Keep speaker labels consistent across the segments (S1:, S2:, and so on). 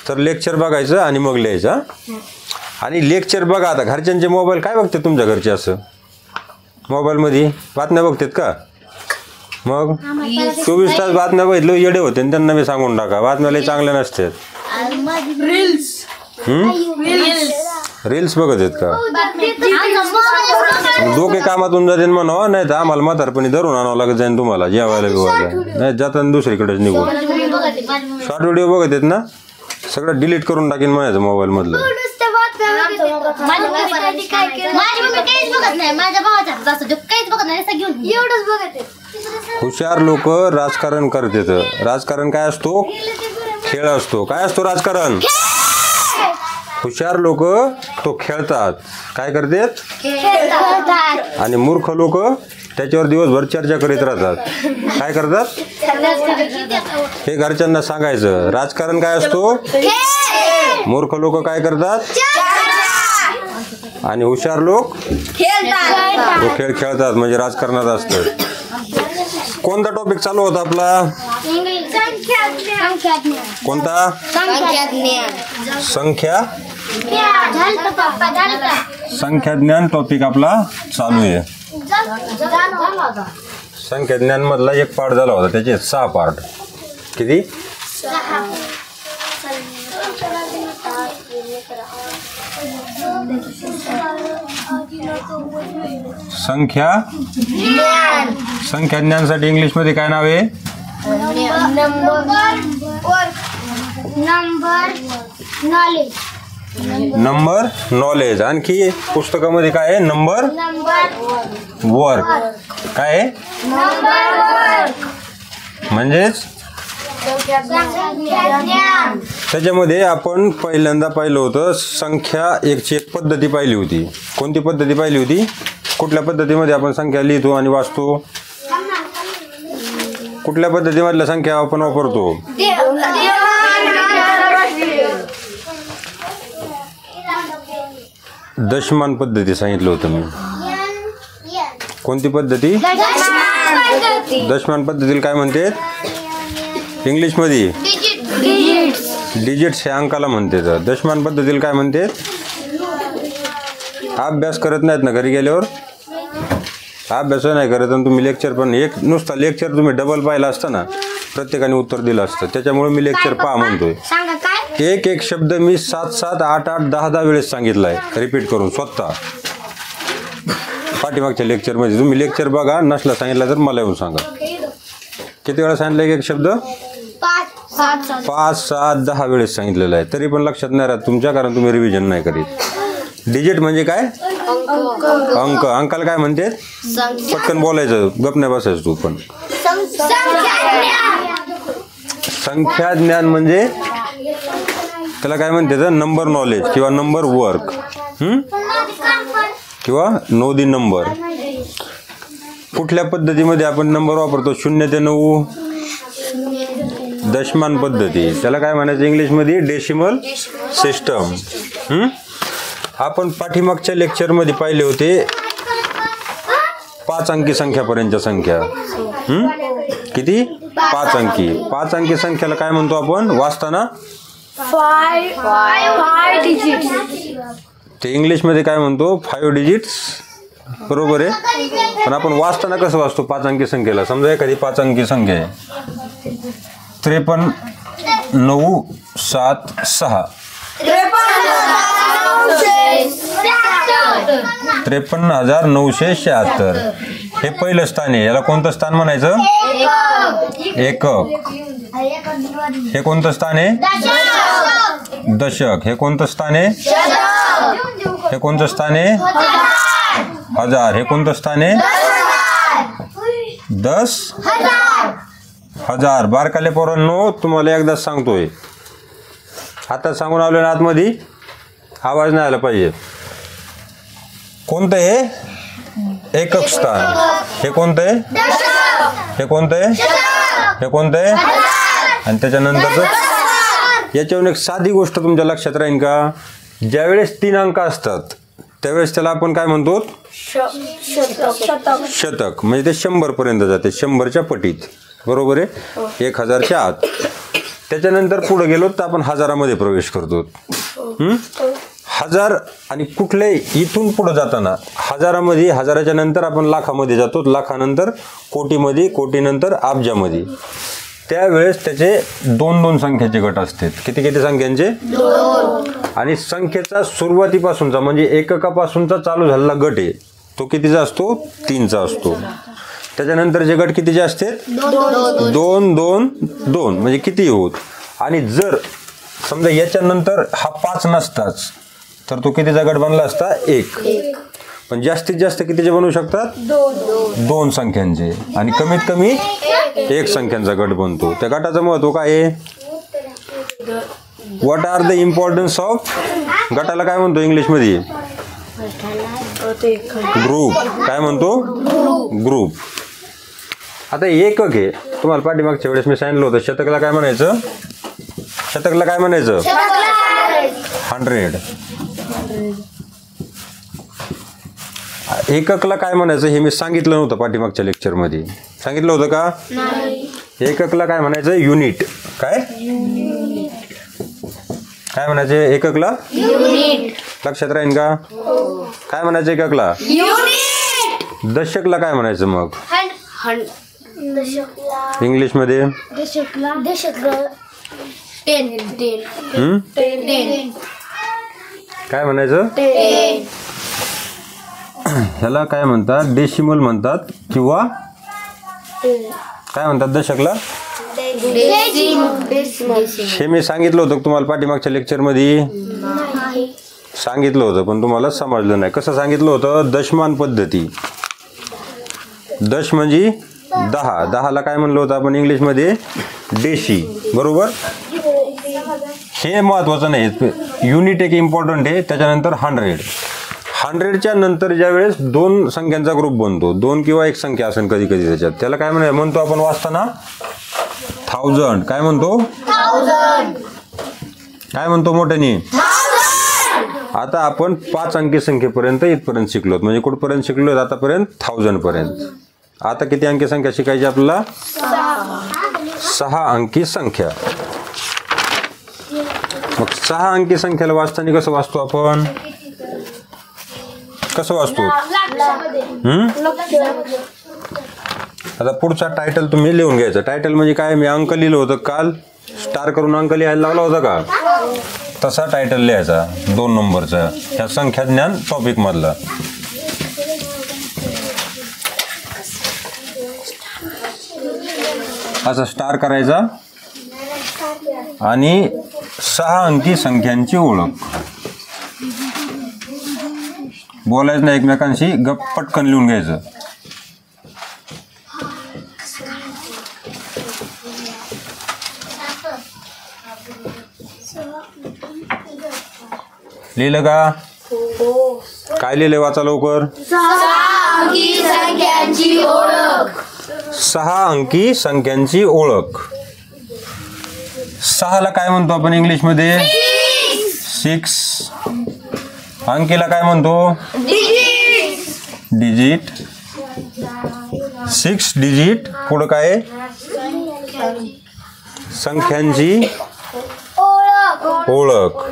S1: तर लेक्चर बघायचं आणि मग लिहायचं. आणि लेक्चर बघा. आता घरच्यांचे मोबाईल काय बघते तुमच्या घरचे? असं मोबाईलमध्ये बातम्या बघतात का? मग 24 तास बातम्या बघितलं येडे होते आणि त्यांना मी सांगून टाका बातम्या लई चांगल्या नसतात. रील्स बघत आहेत का? डोके कामातून जाते म्हणा. नाही तर आम्हाला म्हातारपणी धरून आणावं लागत जाईल तुम्हाला जेवायला बिवायला. नाही जाताना दुसरीकडेच निघून शॉर्ट व्हिडिओ बघत आहेत ना. सगळं डिलीट करून टाकेन म्हणायचं मोबाईल मधलं. हुशार लोक राजकारण करतात. राजकारण काय असतो? खेळ असतो. काय असतो राजकारण? हुशार लोक तो खेळतात. काय करतात? आणि मूर्ख लोक त्याच्यावर दिवसभर चर्चा करीत राहतात. काय करतात? हे घरच्यांना सांगायचं. राजकारण काय असतो? मूर्ख लोक काय करतात? आणि हुशार लोक तो खेळ खेळतात. म्हणजे राजकारणात असतं. कोणता टॉपिक चालू होता आपला? कोणता? संख्या ज्ञान टॉपिक आपला चालू आहे. संख्या ज्ञान मधला एक पार्ट झाला होता. त्याचे 6 पार्ट. किती? 6. संख्या ज्ञानसाठी इंग्लिश मध्ये काय नाव आहे? Number knowledge. आणखी पुस्तकामध्ये काय आहे? Number work. काय आहे? म्हणजेच त्याच्यामध्ये आपण पहिल्यांदा पाहिलं होतं संख्या एकची एक पद्धती पाहिली होती. कोणती पद्धती पाहिली होती? कुठल्या पद्धतीमध्ये आपण संख्या लिहितो आणि वाचतो? कुठल्या पद्धतीमधल्या संख्या आपण वापरतो? दशमान पद्धती सांगितलं होतं मी. कोणती पद्धती? दशमान पद्धतीला काय म्हणतात इंग्लिश मध्ये? डिजिट्स हे अंकाला म्हणतात. दशमान पद्धतीला काय म्हणतात? अभ्यास करत नाहीत ना घरी गेल्यावर? अभ्यास नाही करत आणि तुम्ही लेक्चर पण एक नुसता लेक्चर तुम्ही डबल पाहिला असता ना प्रत्येकाने उत्तर दिलं असतं. त्याच्यामुळे मी लेक्चर पहा म्हणतोय. एक एक शब्द मी 7-7, 8-8, 10-10 वेळेस सांगितलाय रिपीट करून स्वतः. पाठीमागच्या लेक्चरमध्ये तुम्ही लेक्चर बघा. नसला सांगितलं तर मला येऊन सांगा. किती वेळा सांगितलं एक शब्द? 5, 7, 10 वेळेस सांगितलेलं आहे. तरी पण लक्षात नाही राहत तुमच्या, कारण तुम्ही रिव्हिजन नाही करीत. डिजिट म्हणजे काय? अंक. अंकाला काय म्हणते? पटकन बोलायचं, गप नाही बसायचं तू पण. संख्या ज्ञान म्हणजे त्याला काय म्हणते? नंबर नॉलेज किंवा नंबर वर्क किंवा नो दी नंबर. कुठल्या पद्धतीमध्ये आपण नंबर वापरतो? 0 ते 9. दशमान पद्धती. त्याला काय म्हणायचं इंग्लिशमध्ये? Decimal system. आपण पाठीमागच्या लेक्चरमध्ये पाहिले होते 5 अंकी संख्यापर्यंतच्या संख्या. किती? 5 अंकी. 5 अंकी संख्याला काय म्हणतो आपण वाचताना? 5 डिजिट्स. ते इंग्लिशमध्ये काय म्हणतो? 5 डिजिट्स. बरोबर आहे. पण आपण वाचताना कसं वाचतो 5 अंकी संख्येला? समजा एखादी 5 अंकी संख्या आहे 53 9 7 6. 53,976. हे पहिलं स्थान आहे. याला कोणतं स्थान म्हणायचं? एकक. हे कोणतं स्थान आहे? दशक. हे कोणतं स्थान आहे? हे कोणतं स्थान आहे? हजार. हे कोणतं स्थान आहे? 10,000. बारकाले पोरांनो तुम्हाला एकदाच सांगतोय. आता सांगून आलो ना आतमध्ये, आवाज नाही आला पाहिजे. कोणतं आहे? एकक स्थान. हे कोणतं आहे? हे कोणतं आहे? हे कोणतं आहे? आणि त्याच्यानंतरचं याच्यावरून एक साधी गोष्ट तुमच्या लक्षात राहील का? ज्यावेळेस 3 अंक असतात त्यावेळेस त्याला आपण काय म्हणतो? शतक. म्हणजे ते 100 पर्यंत जाते. 100च्या पटीत. बरोबर आहे. 1000च्या आत. त्याच्यानंतर पुढे गेलो तर आपण हजारामध्ये प्रवेश करतो. हजार आणि कुठले इथून पुढे जाताना हजारामध्ये, हजाराच्या नंतर आपण लाखामध्ये जातो, लाखानंतर कोटीमध्ये, कोटीनंतर अब्जामध्ये. त्यावेळेस त्याचे 2-2 संख्येचे गट असतात. किती किती संख्यांचे? 2. आणि संख्येचा सुरुवातीपासूनचा म्हणजे एककापासूनचा चालू झालेला गट आहे तो कितीचा असतो? 3चा असतो. त्याच्यानंतरचे गट कितीचे असतात? 2 2 2 म्हणजे किती होत. आणि जर समजा याच्यानंतर हा 5 नसताच तर तो कितीचा गट बनला असता? 1. पण जास्तीत जास्त कितीचे बनवू शकतात? 2 संख्यांचे. आणि कमीत कमी 1 संख्यांचा गट बनतो. त्या गटाचं महत्व काय आहे? What are the importance of? गटाला काय म्हणतो इंग्लिशमध्ये? ग्रुप. काय म्हणतो? ग्रुप. आता एकक आहे. तुम्हाला पाठीमागच्या वेळेस मी सांगितलं होतं शतकला काय म्हणायचं? शतकला काय म्हणायचं? 100. एककला काय म्हणायचं हे मी सांगितलं नव्हतं पाठीमागच्या लेक्चरमध्ये. सांगितलं होतं का? एककला काय म्हणायचं? युनिट. काय काय म्हणायचं एककला? लक्षात राहील का? काय म्हणायचं एककला? दशकला काय म्हणायचं मग? इंग्लिशमध्ये? काय म्हणायचं? ह्याला काय म्हणतात? डेसिमल म्हणतात किंवा काय म्हणतात दशकला? हे मी सांगितलं होतं तुम्हाला पाठीमागच्या लेक्चरमध्ये. सांगितलं होतं पण तुम्हाला समजलं नाही. कसं सांगितलं होतं? दशमान पद्धती. दश म्हणजे 10. 10ला काय म्हणलं होतं आपण इंग्लिशमध्ये? डेशी. बरोबर. हे महत्वाचं नाही. युनिट एक इम्पॉर्टंट आहे. त्याच्यानंतर 100. 100च्या नंतर ज्या वेळेस 2 संख्यांचा ग्रुप बनतो, 2 किंवा 1 संख्या असेल कधी कधी त्याच्यात, त्याला काय म्हणतो आपण वाचताना? 1000. काय म्हणतो? काय म्हणतो मोठ्याने? आता आपण 5 अंकी संख्येपर्यंत इथपर्यंत शिकलो. म्हणजे कुठपर्यंत शिकलो आतापर्यंत? 1000 पर्यंत. आता किती अंकी संख्या शिकायची आपल्याला? 6 अंकी संख्या. मग 6 अंकी संख्याला वाचताना कसं वाचतो आपण? कसं वाचतो? आता पुढचा टायटल तुम्ही लिहून घ्यायचं. टायटल म्हणजे काय? मी अंक लिहिलं होतं काल, स्टार करून अंक लिहायला लावला होता का? तसा टायटल लिहायचा 2 नंबरचा ह्या संख्या ज्ञान टॉपिक मधला. असं स्टार करायचा आणि 6 अंकी संख्यांची ओळख. बोलायचं नाही एकमेकांशी, गप पटकन लिहून घ्यायचं. लिहिलं का? काय लिहिलंय? वाचा लवकर.
S2: 6 अंकी संख्यांची ओळख.
S1: 6 अंकी संख्यांची ओळख. 6ला काय म्हणतो आपण इंग्लिशमध्ये? 6. अंकीला काय म्हणतो? डिजिट. 6 डिजिट. पुढं काय? संख्यांची ओळख.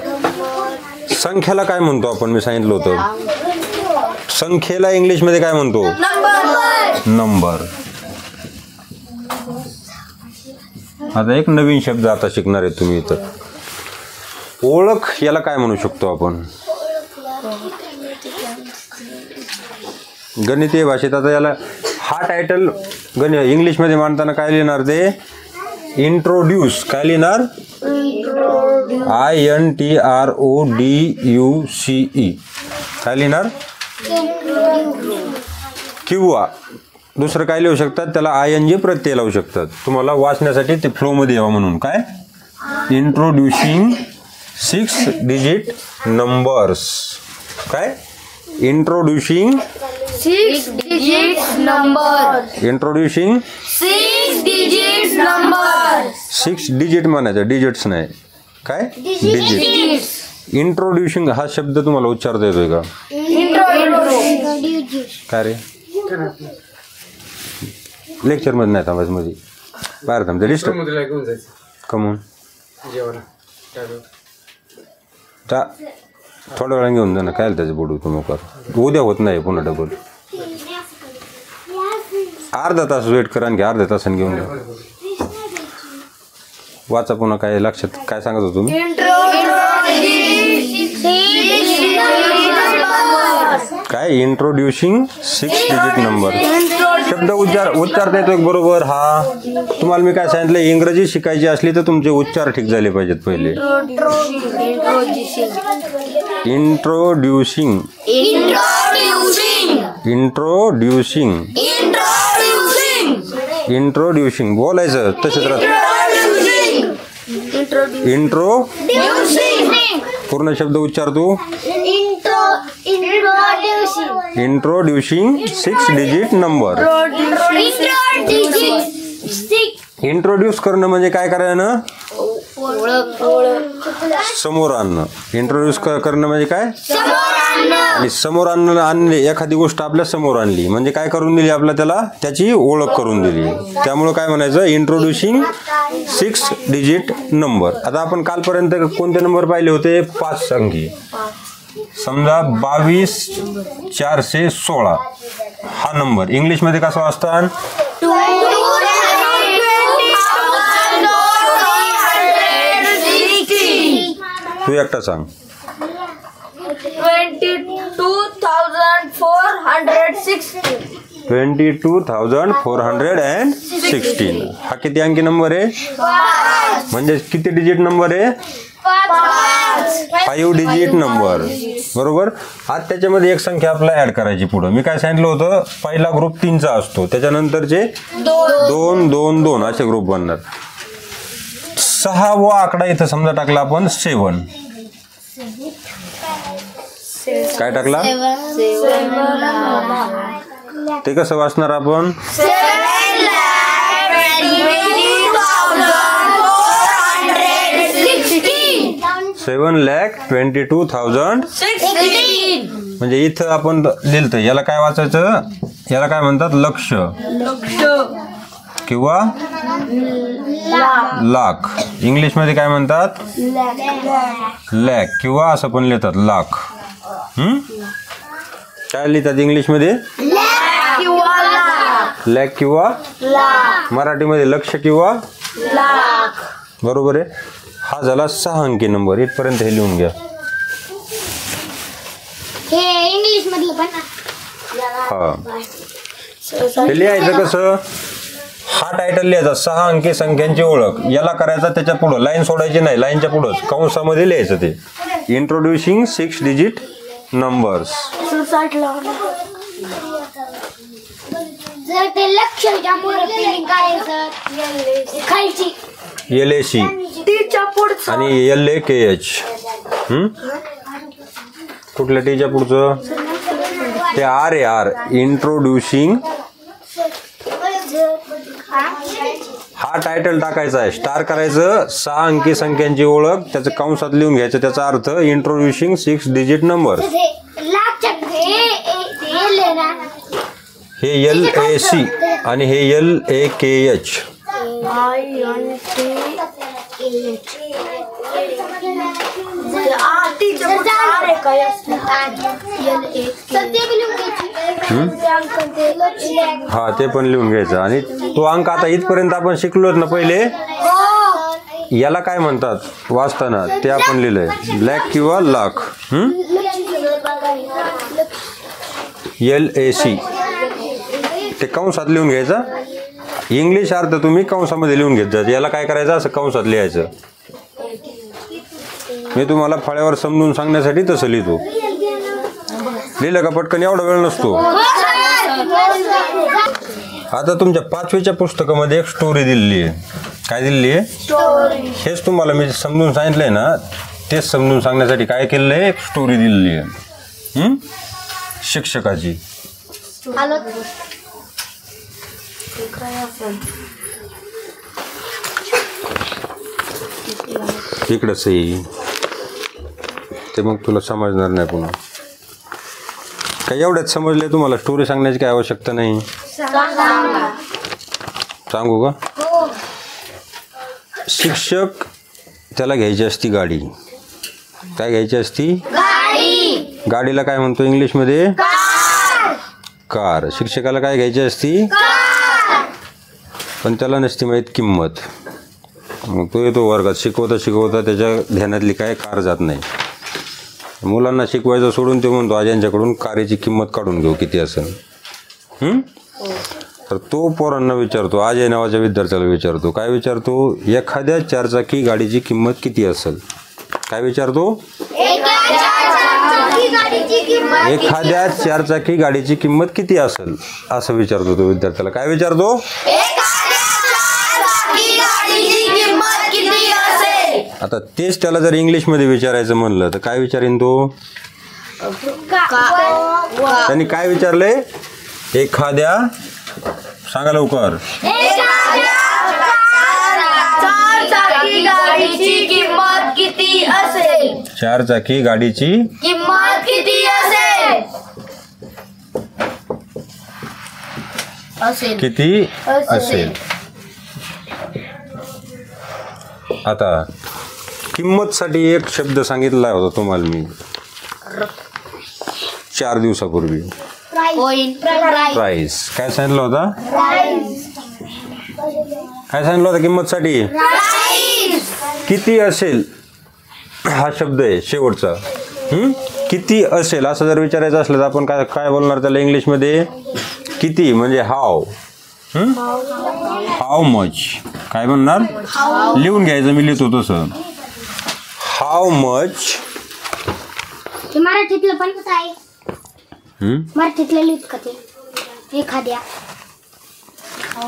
S1: संख्याला काय म्हणतो आपण? मी सांगितलं होतं. संख्येला इंग्लिशमध्ये काय म्हणतो? नंबर. आता एक नवीन शब्द आता शिकणार आहे तुम्ही इथं. ओळख याला काय म्हणू शकतो आपण? गणितीय भाषेत. आता याला हा टायटल इंग्लिशमध्ये मांडताना काय लिहिणार ते? इंट्रोड्यूस. काय लिहिणार? INTRODUCE. काय लिहिणार? किंवा दुसरं काय लिहू शकतात? त्याला ING प्रत्यय लावू शकतात. तुम्हाला वाचण्यासाठी ते फ्लोमध्ये यावं म्हणून. काय? Introducing 6 digit numbers. काय? Introducing
S2: 6 digits number.
S1: Introducing
S2: 6 digits number.
S1: 6 digit म्हणायचं, डिजिट्स नाही. काय? डिजिट. इंट्रोड्युसिंग हा शब्द तुम्हाला उच्चारता येतोय का? काय रे? लेक्चर मध्ये नाही थांबायचं, मध्ये बाहेर थांबते. लिस्ट कमून थोड्या वेळा घेऊन जा ना, काय त्याचे बोडू तुम्ही कर, उद्या होत नाही पुन्हा डबल. अर्धा तास वेट करा आणि अर्ध्या तासाने घेऊन जा. वाचा पुन्हा. काय लक्षात काय सांगत होतो तुम्ही? काय इंट्रोड्युसिंग 6 डिजिट नंबर. शब्द उच्चारता येतो बरोबर. हा तुम्हाला मी काय सांगितलं, इंग्रजी शिकायची असली तर तुमचे उच्चार ठीक झाले पाहिजेत पहिले. इंट्रोड्युसिंग इंट्रोड्युसिंग बोलायचं तसंच राहतं. इंट्रो पूर्ण शब्द उच्चार तू. Introducing 6 digit number. इंट्रोड्यूस करणं म्हणजे काय करायचं? समोर आणणं. इंट्रोड्यूस करणं म्हणजे काय? आणि समोर आणले. एखादी गोष्ट आपल्या समोर आणली म्हणजे काय करून दिली आपल्याला? त्याला त्याची ओळख करून दिली. त्यामुळे काय म्हणायचं? Introducing 6 digit number. आता आपण कालपर्यंत कोणते नंबर पाहिले होते? 5 अंकी. समजा 22,416 हा नंबर इंग्लिशमध्ये कसा वाचतात? तू एकटा सांग. 22,416. हा किती अंकी नंबर आहे? म्हणजे किती डिजिट नंबर आहे? 5 डिजिट नंबर. बरोबर. आज त्याच्यामध्ये एक संख्या आपल्याला ऍड करायची पुढं. मी काय सांगितलं होतं? पहिला ग्रुप 3चा असतो, त्याच्यानंतरचे 2 2 2 असे ग्रुप बनणार. 6वा आकडा इथं समजा टाकला आपण 7. काय टाकला? ते कसं वाचणार आपण? 7,22,016. म्हणजे इथं आपण लिहिलं. याला काय वाचायचं? याला काय म्हणतात? लक्ष किंवा लाख. इंग्लिशमध्ये काय म्हणतात? लॅक किंवा असं पण लिहितात लाख. काय लिहितात इंग्लिशमध्ये? लॅक किंवा मराठीमध्ये लक्ष किंवा बरोबर आहे. हा झाला 6 अंकी नंबर. इथपर्यंत हे लिहून घ्या. हा हे लिहायचं कसं? हा टायटल लिहायचा 6 अंकी संख्यांची ओळख. याला करायचा त्याच्या पुढं लाईन सोडायची नाही, लाईनच्या पुढंच कंसामध्ये लिहायचं ते. Introducing 6 digit numbers. LAC आणि LAKH. कुठल्या टीच्या पुढचं? ते R आहे. R introducing. हा टायटल टाकायचा आहे. स्टार करायचं. 6 अंकी संख्यांची ओळख त्याचं कंसात लिहून घ्यायचं. त्याचा अर्थ इंट्रोड्युसिंग 6 डिजिट नंबर. हे LAC आणि हे LAKH. हा ते पण लिहून घ्यायचं. आणि तो अंक आता इथपर्यंत आपण शिकलोच ना पहिले. याला काय म्हणतात वाचताना? ते आपण लिहिलंय ब्लॅक किंवा लाख. LAC ते कंसात लिहून घ्यायचा. इंग्लिश अर्थ तुम्ही कंसामध्ये लिहून घेत जा. याला काय करायचं? असं कंसात लिहायचं. मी तुम्हाला फळ्यावर समजून सांगण्यासाठी तसं लिहितो. लिहिलं का पटकन? एवढा वेळ नसतो. आता तुमच्या 5वीच्या पुस्तकामध्ये एक स्टोरी दिलेली आहे. काय दिलेली आहे? हेच तुम्हाला मी समजून सांगितलंय ना, तेच समजून सांगण्यासाठी काय केलेलं आहे? एक स्टोरी दिलेली आहे शिक्षकाची. इकडंच आहे ते, मग तुला समजणार नाही पुन्हा. काही एवढ्यात समजले तुम्हाला? स्टोरी सांगण्याची काही आवश्यकता नाही. सांगू का? शिक्षक त्याला घ्यायची असती गाडी. काय घ्यायची असती?
S2: गाडी.
S1: गाडीला काय म्हणतो इंग्लिशमध्ये?
S2: कार.
S1: कार. शिक्षकाला काय घ्यायची असती?
S2: कार.
S1: पण त्याला नसती माहीत किंमत. मग तो येतो वर्गात, शिकवता त्याच्या ध्यानातली काय कार जात नाही. मुलांना शिकवायचं सोडून ते म्हणतो आज्यांच्याकडून कारेची किंमत काढून घेऊ किती असेल. तर तो पोरांना विचारतो, अजय नावाच्या विद्यार्थ्याला विचारतो. काय विचारतो? एखाद्या चारचाकी गाडीची किंमत किती असेल? काय विचारतो? एखाद्या चारचाकी गाडीची किंमत किती असेल असं विचारतो तो विद्यार्थ्याला. काय विचारतो? आता तेच त्याला जर इंग्लिशमध्ये विचारायचं म्हणलं तर काय विचारेन तो? त्यांनी काय विचारलंय? एखाद्या, सांगा लवकर.
S2: चारचाकी गाडीची किंमत किती असेल?
S1: चारचाकी गाडीची
S2: किंमत किती असेल?
S1: किती असेल? आता किंमतसाठी एक शब्द सांगितला होता तुम्हाला मी 4 दिवसापूर्वी. प्राइस. काय सांगितलं होता? काय सांगितलं होतं किंमतसाठी? किती असेल हा शब्द आहे शेवटचा. किती असेल असं जर विचारायचं असलं तर आपण काय काय बोलणार त्याला इंग्लिशमध्ये? किती म्हणजे हाव. हाव मच. काय म्हणणार? लिहून घ्यायचं, मी लिहितो तसं. हाव मच.
S3: मराठीतलं पण कसं आहे? मराठीतलं लिहित का ते? एखाद्या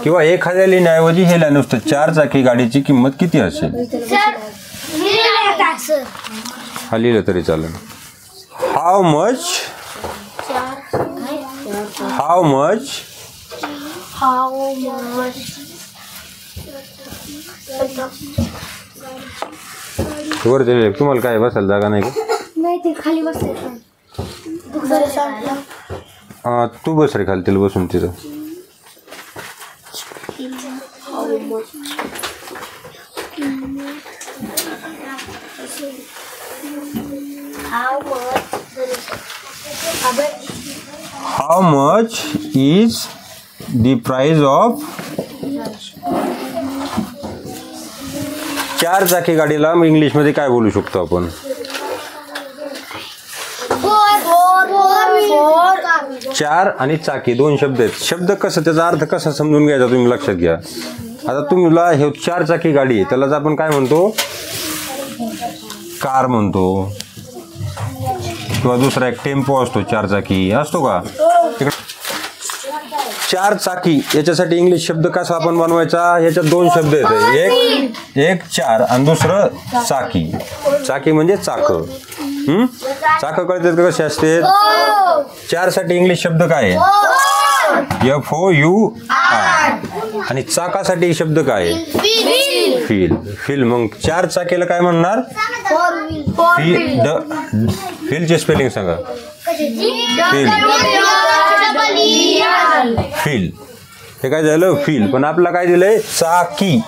S1: किंवा एखाद्या लिहिण्याऐवजी हे लिहा नुसतं. चारचाकी गाडीची किंमत किती असेल? हा लिहिलं तरी चालेल. हाव मच. हाव मच. वर दिले. तुम्हाला काय बसायला जागा नाही का?
S3: नाही, ते खाली बसायचं.
S1: तू बस रे खाली, तिला बसून तिथं. How much is the price of? चारचाकी गाडीला इंग्लिशमध्ये काय बोलू शकतो आपण? चार आणि चाकी दोन शब्द आहेत. शब्द कसं, त्याचा अर्थ कसा समजून घ्यायचा तुम्ही लक्षात घ्या. आता तुम्हाला हे चारचाकी गाडी आहे, त्यालाच आपण काय म्हणतो? कार म्हणतो. किंवा दुसरा एक टेम्पो असतो, चारचाकी असतो का? चार चाकी याच्यासाठी इंग्लिश शब्द कसा आपण बनवायचा? याच्यात दोन शब्द आहेत. एक चार आणि दुसरं चाकी. चाकी म्हणजे चाक. चाक कळतात का कसे असते? चार साठी इंग्लिश शब्द काय आहे? FOUR. आणि चाकासाठी शब्द काय आहे? फील. फील. मग चार चाकीला काय म्हणणार? फीलचे स्पेलिंग सांगा. फील. फील. हे काय झालं? फील. पण आपला काय दिलंय? चाकी.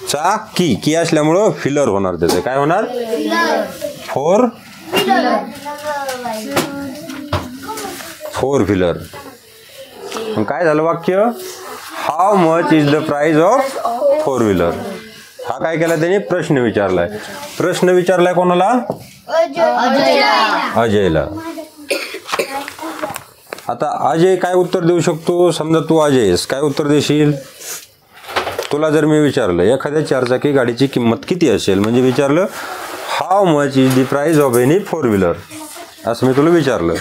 S1: चाकी. की असल्यामुळं फिलर होणार. त्याचं काय होणार? Four wheeler. मग काय झालं वाक्य? How much is the price of 4 wheeler. हा काय केला त्याने? प्रश्न विचारलाय. प्रश्न विचारलाय कोणाला? अजयला. आता अजय काय उत्तर देऊ शकतो? समजा तू अजय आहेस, काय उत्तर देशील? तुला जर मी विचारलं एखाद्या चारचाकी गाडीची किंमत किती असेल, म्हणजे विचारलं how much is the price of any 4 wheeler, असं मी तुला विचारलं,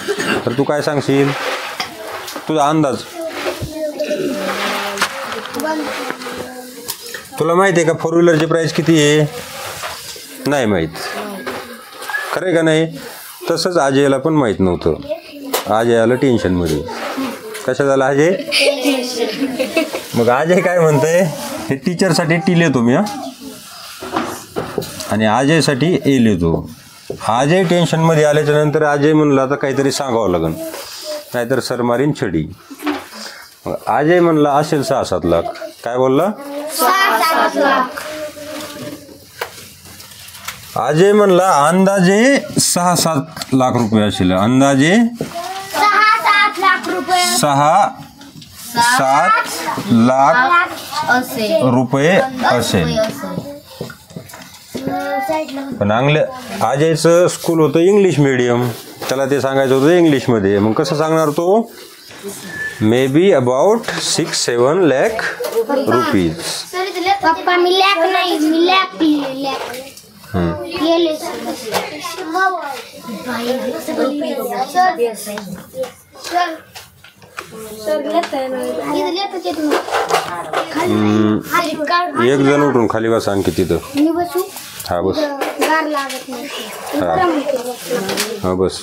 S1: तर तू काय सांगशील? तुझा अंदाज. तुला माहिती आहे का 4 व्हीलरची प्राइस किती आहे? नाही माहीत. खरं आहे का नाही? तसंच अजयला पण माहीत नव्हतं. अजय आलं टेन्शनमध्ये. कशा झालं अजय? मग अजय काय म्हणतंय? हे टीचरसाठी टी लिहितो मी, आणि अजयसाठी ए लिहितो. अजय टेन्शनमध्ये आल्याच्या नंतर अजय म्हणला आता काहीतरी सांगावं लागेल, नाहीतर सर मारीन छडी. मग अजय म्हणला असेल 6-7 लाख. काय बोलला? अजय म्हणला अंदाजे 6-7 लाख रुपये असेल. अंदाजे
S3: 6-7 लाख रुपये
S1: 6-7 लाख
S2: असेल.
S1: रुपये असेल. पण अजयचं स्कूल होतं इंग्लिश मीडियम, त्याला ते सांगायचं होतं इंग्लिशमध्ये. मग कसं सांगणार तो? May be about 6-7 lakh rupees.
S3: पप्पा मी लॅक नाही, मी लॅक
S1: एक जण उठून खाली बस आणखी तिथं.
S3: मी बसू.
S1: हा बस.
S3: गार लागत नाही.
S1: हा बस.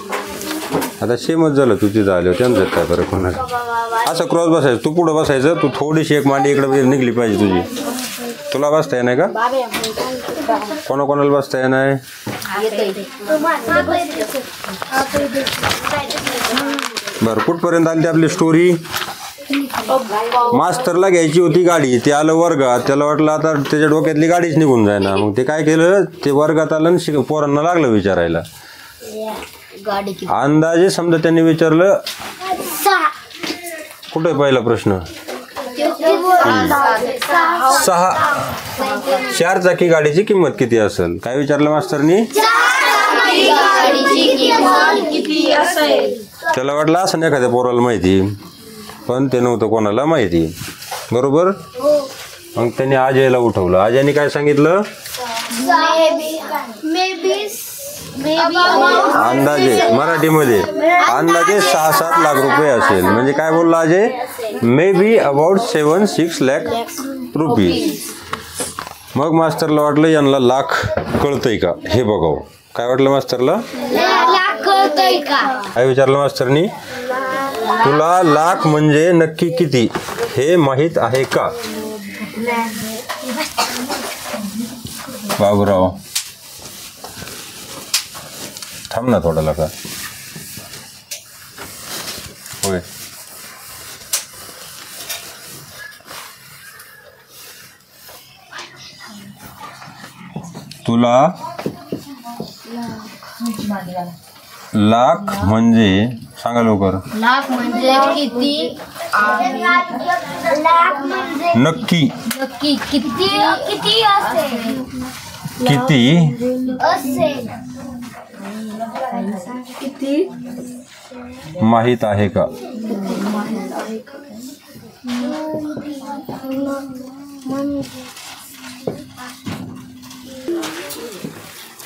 S1: आता सेमच झालं, तू तिथं आलो त्यांच्यात काय फरक होणार? असं क्रॉस बसायचं, तू पुढं बसायचं, तू थोडीशी एक मांडी इकडे निघली पाहिजे तुझी. तुला बसता येणार का? कोणाकोणाला बसता येणार? बरं, कुठपर्यंत आली ती आपली स्टोरी? मास्तरला घ्यायची होती गाडी, ते आलं वर्गात, त्याला वाटलं आता त्याच्या डोक्यातली गाडीच निघून जाय ना. मग ते काय केलं, ते वर्गात आलं आणि पोरांना लागलं विचारायला. अंदाजे समजा त्यांनी विचारलं, कुठे पहिला प्रश्न? 6 4 चाकी गाडीची किंमत किती असेल? काय विचारलं मास्तरनी? त्याला वाटलं असं नाही एखाद्या पोराला माहिती, पण ते नव्हतं कोणाला माहिती. बरोबर. मग त्यांनी अजयला उठवलं. अजयने काय सांगितलं? अंदाजे, मराठीमध्ये अंदाजे 6-7 लाख रुपये असेल. म्हणजे काय बोलला Ajay? May be about 7-6 lakh rupees. मग मास्तरला वाटलं यांना लाख कळतंय का हे बघावं. काय वाटलं मास्तरला? काय विचारलं मास्तरनी? तुला लाख म्हणजे नक्की किती हे माहीत आहे का? बाबूराव थांब ना थोडा लका. होय. तुला लाख म्हणजे सांगा लवकर.
S2: लाख म्हणजे किती?
S1: नक्की
S2: नक्की किती?
S3: किती असेल?
S1: किती
S3: असेल.
S2: किती
S1: माहित आहे का?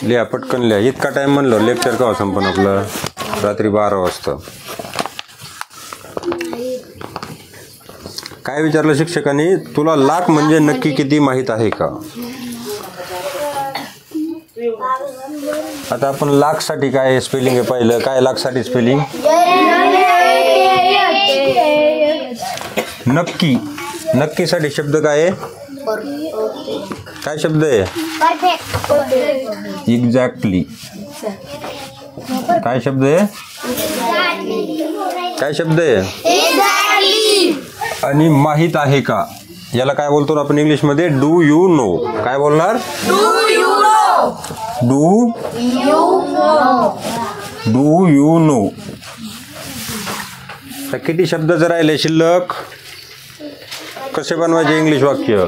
S1: लिहा पटकन लिहा. इतका टाइम म्हणलं लेक्चर का संपन्न आपलं? रात्री 12 वाजता. काय विचारलं शिक्षकांनी? तुला लाख म्हणजे नक्की किती माहित आहे का? आता आपण लाख साठी काय स्पेलिंग आहे पाहिलं. काय लाख साठी स्पेलिंग? नक्की. नक्की साठी शब्द काय आहे? काय शब्द आहे? एक्झॅक्टली. काय शब्द आहे? काय शब्द आहे? आणि माहित आहे का याला काय बोलतो आपण इंग्लिशमध्ये? Do you know. काय बोलणार? Do you know. तर किती शब्द जर राहिले शिल्लक? कसे बनवायचे इंग्लिश वाक्य?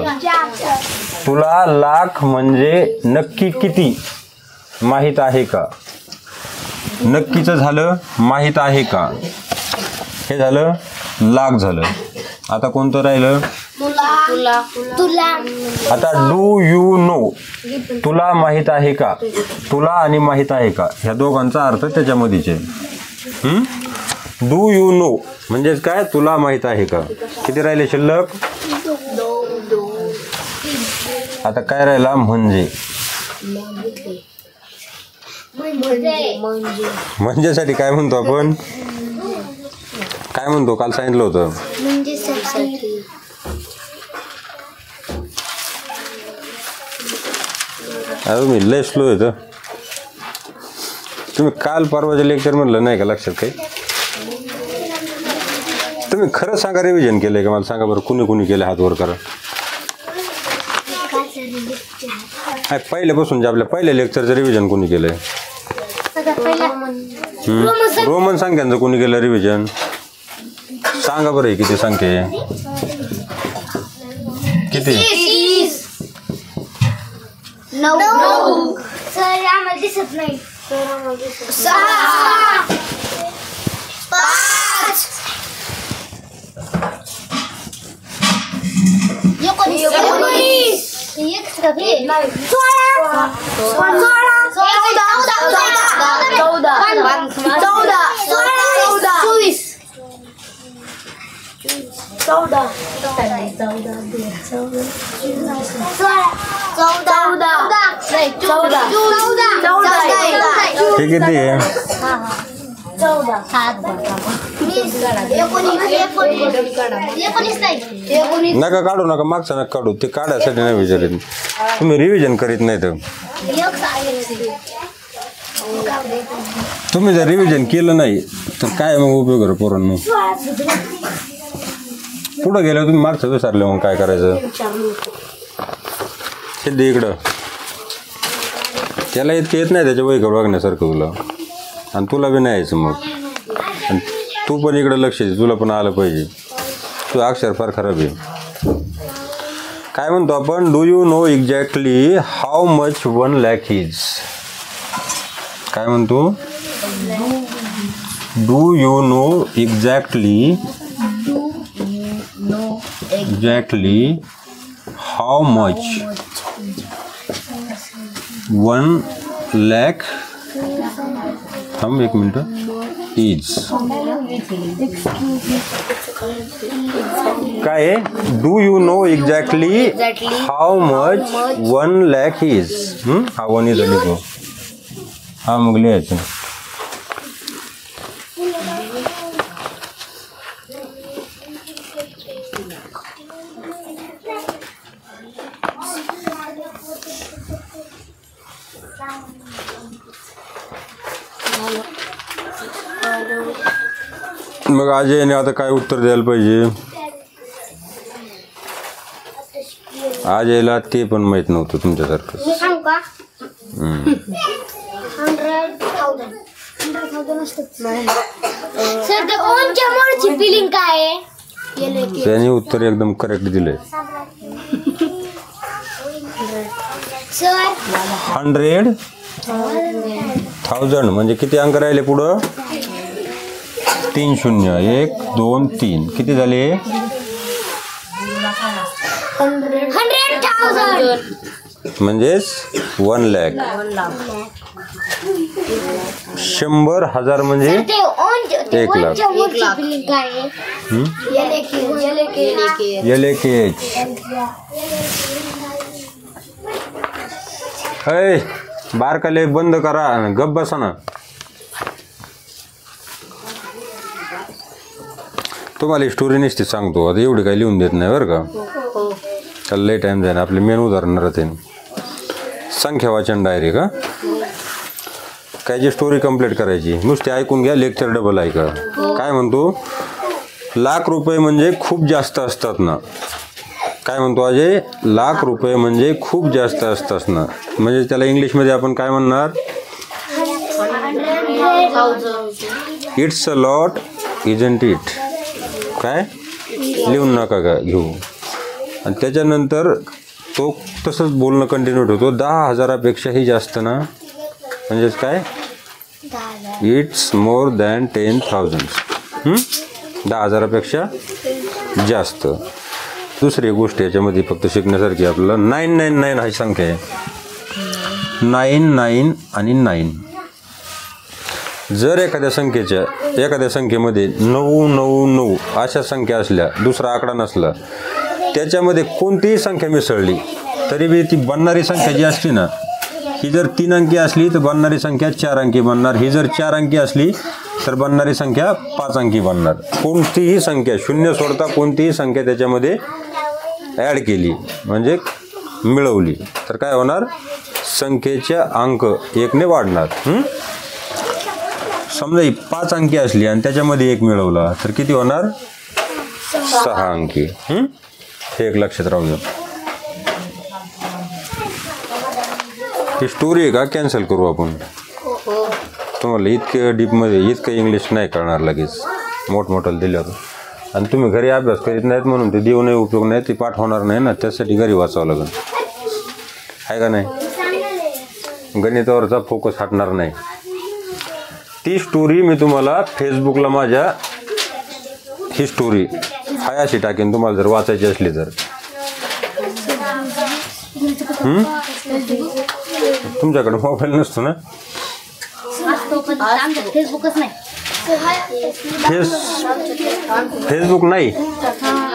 S1: तुला लाख म्हणजे नक्की किती माहित आहे का? नक्कीचं झालं, माहित आहे का हे झालं, लाख झालं. आता कोणतं राहिलं?
S3: तुला.
S1: आता डू यू नो. तुला माहित आहे का? तुला आणि माहित आहे का ह्या दोघांचा अर्थ त्याच्यामध्येच आहे. डू यू नो म्हणजेच काय? तुला माहित आहे का. किती राहिले शिल्लक? आता काय राहिला? म्हणजे. म्हणजेसाठी काय म्हणतो आपण? काय म्हणतो? काल सांगितलं होतं. अरे मी लय स्लो येतं. तुम्ही काल परवाच्या लेक्चर म्हणलं नाही का लक्षात काही? तुम्ही खरं सांगा, रिव्हिजन केलंय का मला सांगा बरं. कुणी कुणी केलं हात वर करा. पहिल्यापासून जे आपल्या पहिल्या लेक्चरचं रिव्हिजन कोणी केलंय? रोमन संख्यांचं कोणी केलं रिव्हिजन? सांगा बरं हे किती संख्या आहे? किती?
S3: 9 सर आम्हाला दिसत नाही. 6 5 19
S1: हे किती आहे?
S3: 19
S1: नका काढू नका, मागचं नका काढू, ते काढायसाठी नाही विचारित. तुम्ही रिव्हिजन करीत नाही तर. तुम्ही जर रिव्हिजन केलं नाही तर काय मग उपयोग आहे पोरांनो? पुढं गेल्यावर तुम्ही मागचं विसरले मग काय करायचं? सिद्धी इकडं त्याला इतकं येत नाही त्याच्या वहीकडे बघण्यासारखं तुला, आणि तुला बी नाही यायचं मग. आणि तू पण इकडं लक्ष दे, तुला पण आलं पाहिजे. तू अक्षर फार खराब आहे. काय म्हणतो आपण? Do you know exactly how much 1 lakh is? काय म्हणतो? Do you know exactly how much 1 lakh थांब एक मिनिट इज काय आहे? Do you know exactly how much 1 lakh is? हा 1 इज लिखो. हा मग लिहायचं. मग अजयने आता काय उत्तर द्यायला पाहिजे? अजयला ते पण माहित नव्हतं तुमच्यासारखं.
S3: मी सांगू का? 100,000 सर ते कोणत्या मोडची फिलिंग काय आहे?
S1: त्याने उत्तर एकदम करेक्ट दिलंय.
S3: सर
S1: 100,000 म्हणजे किती अंक राहिले पुढं? 3 0 1 2 3 किती झाले?
S3: 100,000
S1: म्हणजेच 1 लाख. 100,000 म्हणजे
S3: ते
S1: 1 लाख.
S3: फिलिंग काय आहे?
S1: LKH. हे बारकाले बंद करा, गप बसा ना. तुम्हाला स्टोरी निश्चित सांगतो आता, एवढी काही लिहून देत नाही बरं का. त्याला लई टाईम जाईल. आपले मेन उदाहरण राहते संख्या वाचन डायरी का काय जी स्टोरी कंप्लीट करायची. नुसते ऐकून घ्या, लेक्चर डबल ऐका. काय म्हणतो? लाख रुपये म्हणजे खूप जास्त असतात ना. काय म्हणतो अजय? लाख रुपये म्हणजे खूप जास्त असतात ना. म्हणजे त्याला इंग्लिशमध्ये आपण काय म्हणणार? It's a lot isn't it. काय लिहून नका का घेऊ. आणि त्याच्यानंतर तो तसंच बोलणं कंटिन्यू ठेवतो. 10,000पेक्षाही जास्त ना. म्हणजेच काय? It's more than 10,000. 10,000पेक्षा जास्त. दुसरी गोष्ट याच्यामध्ये फक्त शिकण्यासारखी आपल्याला 999 ही संख्या आहे. 99 आणि 9. जर एखाद्या संख्येमध्ये 999 अशा संख्या असल्या, दुसरा आकडा नसला, त्याच्यामध्ये कोणतीही संख्या मिसळली तरी बी ती बनणारी संख्या जी असते ना, ही जर 3 अंकी असली तर बनणारी संख्या 4 अंकी बनणार. ही जर 4 अंकी असली तर बनणारी संख्या 5 अंकी बनणार. कोणतीही संख्या शून्य सोडता कोणतीही संख्या त्याच्यामध्ये ॲड केली म्हणजे मिळवली तर काय होणार? संख्येच्या अंक 1ने वाढणार. समजा ही 5 अंकी असली आणि त्याच्यामध्ये 1 मिळवला तर किती होणार? 6 अंकी. हे एक लक्षात राहू द्या. ही स्टोरी आहे का कॅन्सल करू आपण? तुम्हाला इतकं डीपमध्ये इतकं इंग्लिश नाही कळणार लगेच मोठमोठं दिल्यावर. आणि तुम्ही घरी अभ्यास करीत नाहीत म्हणून ते देऊ नाही उपयोग नाही, ते पाठ होणार नाही ना, त्यासाठी घरी वाचावं लागेल आहे का नाही. गणितावरचा फोकस हटणार नाही. ती स्टोरी मी तुम्हाला फेसबुकला माझ्या ही स्टोरी हाय अशी टाकेन तुम्हाला जर वाचायची असली तर. तुमच्याकडे मोबाईल नसतो ना?
S3: फेसबुकच नाही.
S1: फेसबुक नाही,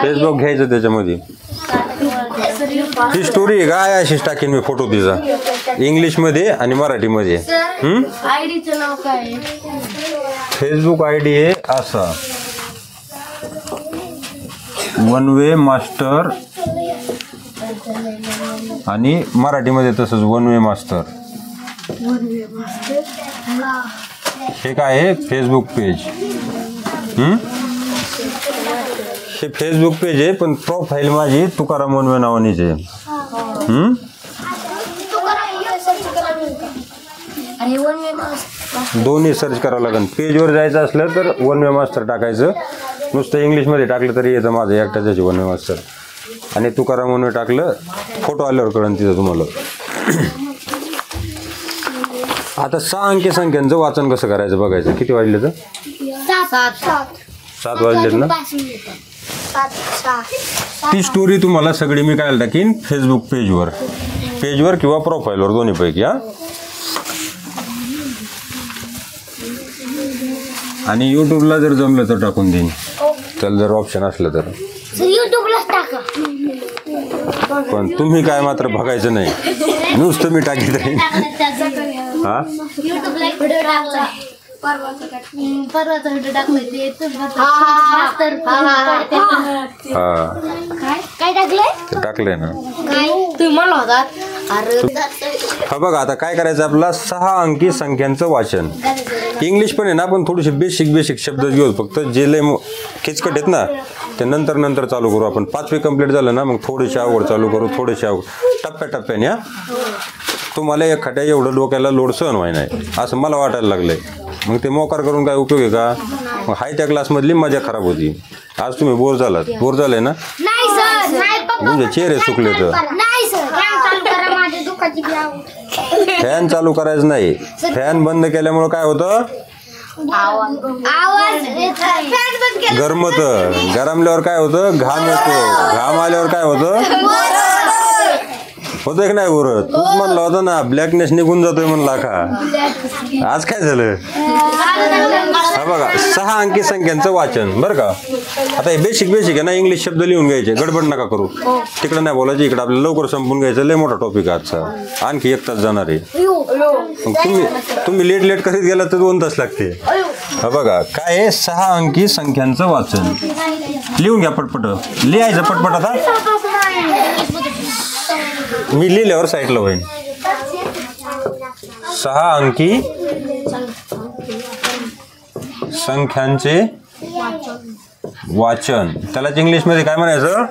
S1: फेसबुक घ्यायचं त्याच्यामध्ये. ही स्टोरी आहे काय अशीच टाकेन मी फोटो तिचा इंग्लिशमध्ये आणि मराठीमध्ये.
S2: आयडीचं नाव काय?
S1: फेसबुक ID आहे असा वन वे मास्टर आणि मराठीमध्ये तसंच वन वे मास्टर. हे काय आहे फेसबुक पेज. हे फेसबुक पेज आहे पण प्रोफाईल माझी तुकाराम वनवे नावानीच आहे. दोन्ही सर्च करावं लागेल. पेजवर जायचं असलं तर वन वे मास्टर टाकायचं, नुसतं इंग्लिशमध्ये टाकलं तरी येतं माझं एकट्याचं वन वे मास्टर. आणि तुकाराम वनवे टाकलं फोटो आल्यावर कळन तिथं तुम्हाला. आता 6 अंकी संख्यांचं वाचन कसं करायचं बघायचं. किती वाजले तर? 7 वाजलेत ना. ती स्टोरी तुम्हाला सगळी मी काय टाकीन फेसबुक पेजवर किंवा प्रोफाईलवर दोन्हीपैकी. आणि यूट्यूबला जर जमलं तर टाकून देईन त्याला जर ऑप्शन असलं तर.
S3: युट्यूबलाच टाका.
S1: पण तुम्ही काय मात्र बघायचं नाही, नुसतं मी टाकीत राहीन. हा
S3: युट्यूबला एक व्हिडिओ टाकला.
S2: परवाचा व्हिडिओ टाकलाय
S3: काय टाकलंय?
S1: ते टाकलंय ना.
S2: तुम्ही म्हणला होता.
S1: हा बघा आता काय करायचं आपला 6 अंकी संख्यांचं वाचन. इंग्लिश पण आहे ना, पण थोडीशी बेसिक शब्द घेऊ फक्त. जे लय किचकट आहेत ना ते नंतर चालू करू आपण. 5वी कंप्लीट झालं ना मग थोडेसे अवघड चालू करू, थोडेसे अवघड टप्प्याटप्प्याने. तुम्हाला एखाद्या एवढं डोक्याला लोड सहन व्हाय नाही असं मला वाटायला लागलंय. मग ते मोकार करून काय उपयोग आहे का? मग हाय त्या क्लासमधली मजा खराब होती. आज तुम्ही बोर झाले ना?
S3: नाही सर, नाही पप्पा.
S1: म्हणजे चेहरे सुकले तर.
S3: नाही सर, चालू करा माझ्या दुखाची
S1: फॅन चालू करायचं नाही. फॅन बंद केल्यामुळे काय होतं?
S3: आवाज
S1: गरमत. गरमल्यावर काय होतं? घाम येतो. घाम आल्यावर काय होतं? होतं की नाही उरत? तूच म्हणला होता ना ब्लॅकनेस निघून जातोय म्हणला का? आज काय झालं? हा बघा 6 अंकी संख्यांचं वाचन बरं का. आता हे बेसिक आहे ना. इंग्लिश शब्द लिहून घ्यायचे, गडबड नका करू. तिकडं नाही बोलायचं, इकडं आपल्याला लवकर संपून घ्यायचं. लय मोठा टॉपिक आहे आजचा, आणखी 1 तास जाणार आहे. मग तुम्ही लेट करीत गेला तर 2 तास लागते. हा बघा काय आहे 6 अंकी संख्यांचं वाचन. लिहून घ्या पटपट. लिहायचं पटपट. आता मी लिहिल्यावर साईडला होईल. 6 अंकी संख्यांचे वाचन. त्यालाच इंग्लिशमध्ये काय म्हणायचं?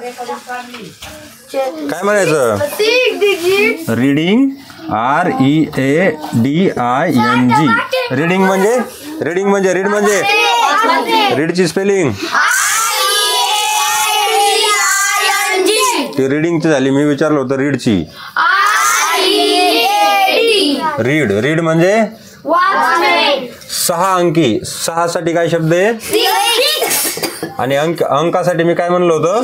S1: रीडिंग. READING. रीडिंग म्हणजे रीड म्हणजे रीडची स्पेलिंग ती रीडिंगची झाली. मी विचारलं होतं रीडची. रीड म्हणजे 6 अंकी. 6 साठी काय शब्द आहे? आणि अंकासाठी मी काय म्हणलं होतं?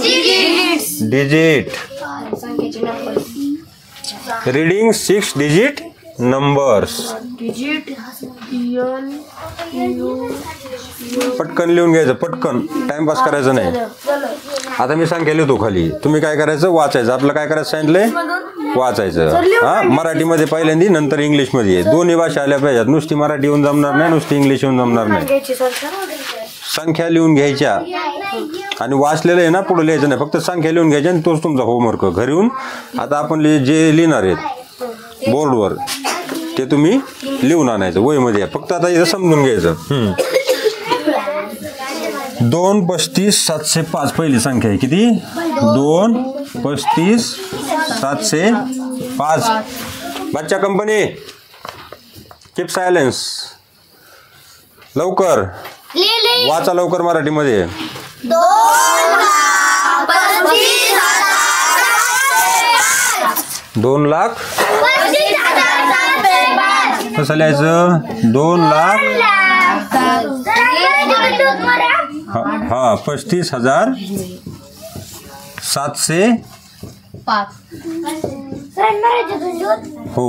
S1: डिजिट. Reading 6 digit numbers. पटकन लिहून घ्यायचं, पटकन. टाइमपास करायचा नाही. आता मी संख्या लिहितो खाली. तुम्ही काय करायचं? वाचायचं. आपलं काय करायचं सांगितलंय? वाचायचं. हा मराठीमध्ये पहिल्यांदा, नंतर इंग्लिशमध्ये. दोन्ही भाषा आल्या पाहिजेत. नुसती मराठी येऊन जमणार नाही, नुसती इंग्लिश येऊन जमणार नाही. संख्या लिहून घ्यायच्या आणि वाचलेलं आहे ना पुढे लिहायचं नाही. फक्त संख्या लिहून घ्यायच्या आणि तोच तुमचा होमवर्क घरी येऊन. आता आपण जे लिहिणार आहेत बोर्डवर ते तुम्ही लिहून आणायचं वहीमध्ये. फक्त आता इथं समजून घ्यायचं. 2 35 705 पहिली संख्या आहे. किती? 2 35 705. बच्चा कंपनी कीप सायलेन्स. लवकर वाचा लवकर मराठीमध्ये. 2 लाख कसं लिहायचं? 2 लाख 35,705. हो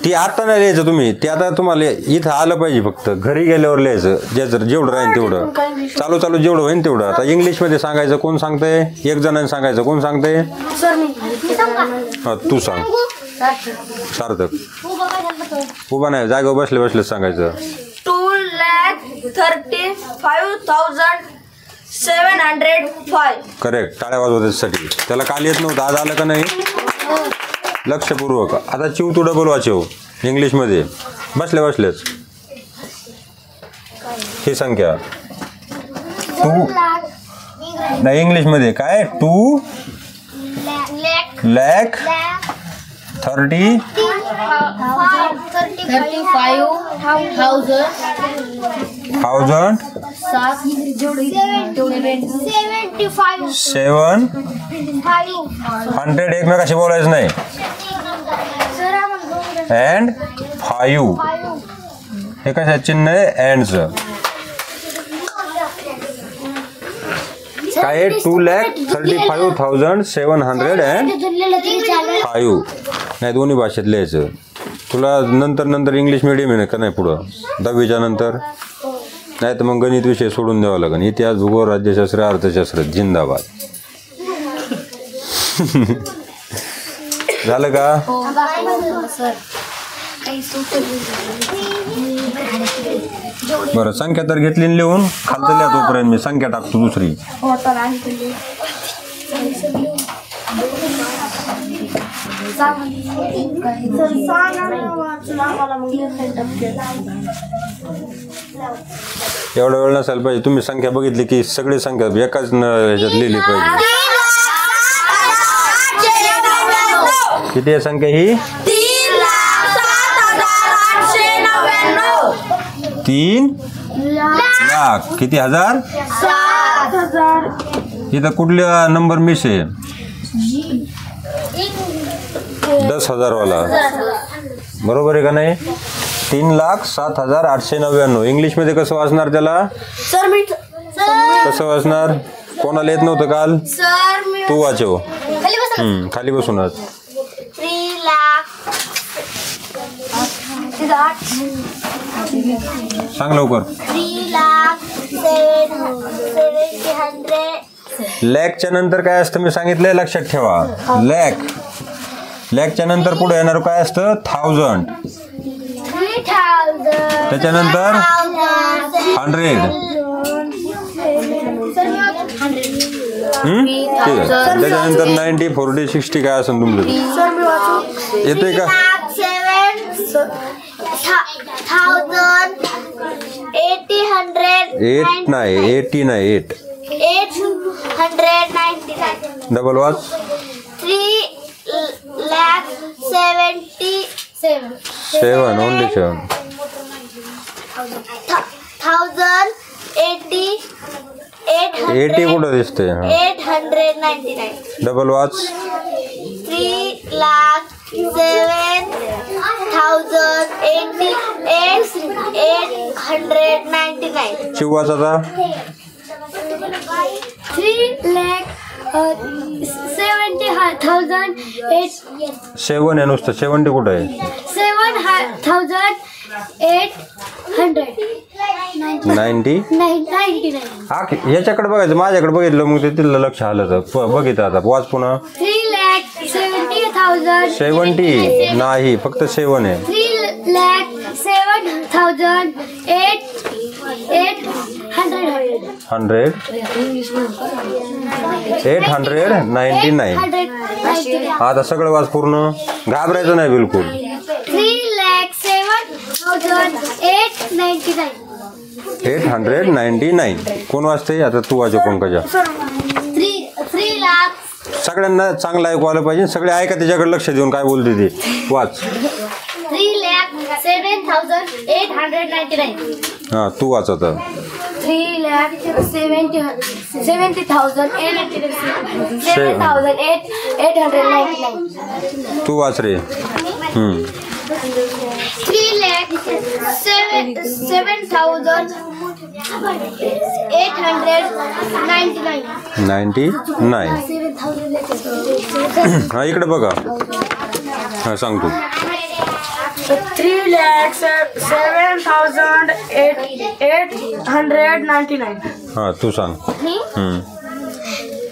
S1: ती आता नाही लिहायचं तुम्ही. ते आता तुम्हाला इथं आलं पाहिजे. फक्त घरी गेल्यावर लिहायचं. जेवढं राहील तेवढं. चालू जेवढं होईल तेवढं. आता इंग्लिशमध्ये सांगायचं. कोण सांगतंय? एक जणांनी सांगायचं. कोण सांगतंय? हा तू सांग. सार्थक. उभा नाही, जागेवर बसले सांगायचं.
S2: 2,35,705.
S1: करेक्ट. टाळ्या वाजवण्यासाठी. त्याला काल येत नव्हतं, आज आलं का नाही? लक्षपूर्वक. आता चिव तू डबल वाचव इंग्लिशमध्ये. बसलेच ही संख्या 2 नाही इंग्लिशमध्ये काय? 2 लाख 35,000 700 एकमेकाशी बोलायचं नाही. अँड 5 हे कशा चिन्ह आहे? अँडचं. काय आहे? 2,35,705 नाही दोन्ही भाषेत लिहायचं. तुला नंतर इंग्लिश मिडियम आहे का नाही पुढं 10वीच्या नंतर? नाही तर मग गणित विषय सोडून द्यावा लागेल. इतिहास, भूगोल, राज्यशास्त्र, अर्थशास्त्र जिंदाबाद. झालं का? बरं संख्या तर घेतली लिहून. खालचं लिहा तोपर्यंत मी संख्या टाकतो दुसरी. एवढा वेळ नसायला पाहिजे. तुम्ही संख्या बघितली की सगळी संख्या एकाच ह्याच्यात लिहिली पाहिजे. किती आहे संख्या ही? 3 लाख किती हजार?
S3: 7,000.
S1: इथं कुठला नंबर मिस आहे? 10,000 वाला. बरोबर आहे का नाही? 3,07,899. इंग्लिशमध्ये कसं वाचणार त्याला? कसं वाचणार? कोणाला येत नव्हतं काल? तू वाचव. खाली बसूनच.
S3: 3 लाख
S1: सांग लवकर.
S3: 3,07,100.
S1: लॅकच्या नंतर काय असतं मी सांगितलंय, लक्षात ठेवा. लॅकच्या नंतर पुढे येणार काय असतं? 1000. त्याच्यानंतर 100. ठीक आहे. त्याच्यानंतर 90, 40, 60 काय असेल तुमचं येते का? 8 नाही 80 नाही
S3: 899.
S1: डबल वाच.
S3: 3,77,7.
S1: 7 ओनली 7. 80 कुठं दिसते?
S3: 899.
S1: डबल वाच.
S3: 3,07,899.
S1: शिव वाच आता.
S3: 3,70,008.
S1: 7 आहे नुसतं. 70 कुठं आहे?
S3: 7,800.
S1: 90.
S3: 99.
S1: हा याच्याकडे बघायचं. माझ्याकडे बघितलं मग ते तिथलं लक्ष आलं तर बघितलं. आता वाच पुन्हा.
S3: 3,70,000.
S1: 70 नाही फक्त 7 आहे.
S3: 3,07,800.
S1: 899. आता सगळं वाच पूर्ण. घाबरायचं नाही बिलकुल.
S3: 3,07,899.
S1: 899. कोण वाचते आता? तू वाचव पंकजा.
S3: 3,07,899.
S1: सगळ्यांना चांगलं ऐकू आलं पाहिजे, सगळे ऐका त्याच्याकडे लक्ष देऊन काय बोलते ते. वाच.
S3: 3,07,899.
S1: हां तू वाच आता.
S3: 3,70,899.
S1: तू वाच रे.
S3: 3,07,899.
S1: 99. हा इकडे बघा. हा सांग तू.
S2: 3,07,899.
S1: हां तू सांग.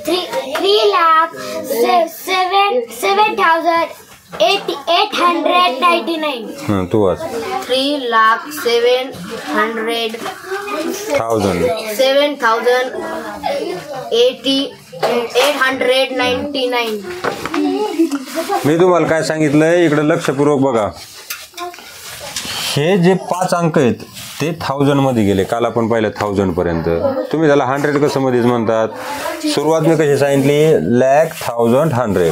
S3: 3,07,899.
S1: तू वाच.
S2: 3,07,899.
S1: मी तुम्हाला काय सांगितलंय इकडे लक्षपूर्वक बघा. हे जे 5 अंक आहेत ते 1000 मध्ये गेले. काल आपण पाहिलं 1000 पर्यंत. तुम्ही त्याला 100 कसं मध्येच म्हणतात. सुरुवात मी कशी सांगितली, लॅक 1000 100.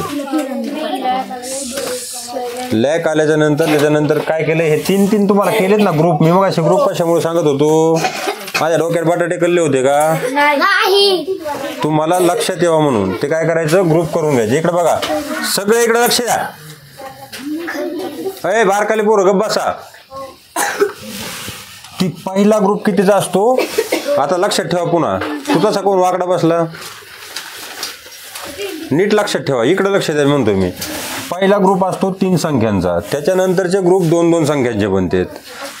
S1: लॅक आल्याच्या नंतर त्याच्यानंतर काय केलं, हे 3 तुम्हाला केलेत ना ग्रुप. मी मग असे ग्रुप कशामुळे सांगत होतो, माझ्या डोक्यात बटाटे कल्ले होते का,
S3: नाही
S1: तुम्हाला लक्षात यावं म्हणून. ते काय करायचं, ग्रुप करून घ्यायचे. इकडे बघा सगळे, इकडे लक्ष द्या. अरे बारकाले पोरं गप्प बसा. ती पहिला ग्रुप कितीचा असतो आता लक्षात ठेवा. पुन्हा तू तसा कोण वाकडा बसला, नीट लक्षात ठेवा. इकडे लक्ष द्या म्हणतोय मी. पहिला ग्रुप असतो 3 संख्यांचा, त्याच्यानंतरचे ग्रुप 2-2 संख्यांचे बनतात.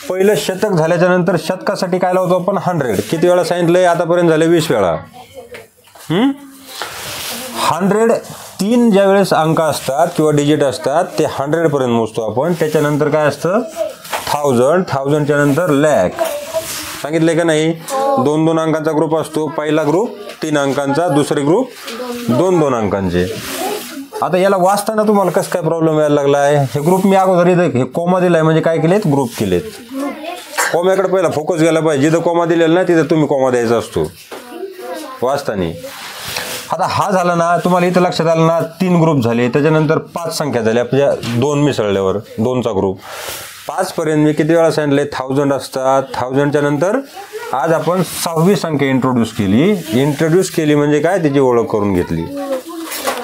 S1: पहिलं शतक झाल्याच्या नंतर शतकासाठी काय लावतो आपण, 100. किती वेळा सांगितलंय आतापर्यंत, झाले 20 वेळा. 103 ज्या वेळेस अंक असतात किंवा डिजिट असतात ते 100 पर्यंत मोजतो आपण. त्याच्यानंतर काय असतं, 1000. 1000च्या नंतर लॅक. सांगितलंय का नाही. 2-2 अंकांचा ग्रुप असतो. पहिला ग्रुप 3 अंकांचा, दुसरे ग्रुप 2-2 अंकांचे. आता याला वाचताना तुम्हाला कसं काय प्रॉब्लेम यायला लागला आहे. हे ग्रुप मी अगोदर इथं हे कोमा दिलाय म्हणजे काय केलेत, ग्रुप केलेत. कोम्याकडे पहिला फोकस गेला पाहिजे. जिथं कोमा दिलेला ना तिथं तुम्ही कोमा द्यायचा असतो वाचताना. आता हा झाला ना, तुम्हाला इथं लक्षात आलं ना, 3 ग्रुप झाले. त्याच्यानंतर 5 संख्या झाल्या आपल्या 2 मिसळल्यावर 2चा ग्रुप. 5 पर्यंत मी किती वेळा सांगितले, 1000 असतात. 1000च्या नंतर आज आपण 6वी संख्या इंट्रोड्यूस केली म्हणजे काय, त्याची ओळख करून घेतली.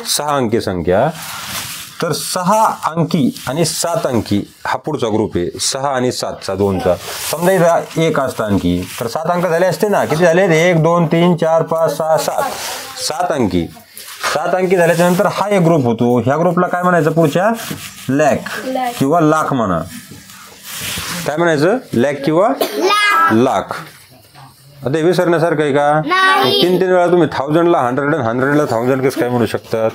S1: 6 अंकी संख्या. तर 6 अंकी आणि 7 अंकी हा पुढचा ग्रुप आहे. 6 आणि 7चा 2चा. समजा इथं 1 असतं अंकी, तर 7 अंक झाले असते ना. किती झाले, 1 2 3 4 5 6 7. 7 अंकी. 7 अंकी झाल्याच्या नंतर हा एक ग्रुप होतो. ह्या ग्रुपला काय म्हणायचं पुढच्या, लॅक किंवा लाख म्हणा. काय म्हणायचं, लॅक किंवा लाख. आता हे विसरण्यासारखं आहे का. 3 वेळा तुम्ही 1000ला 100 आणि 100ला 1000 कसं काय म्हणू शकतात.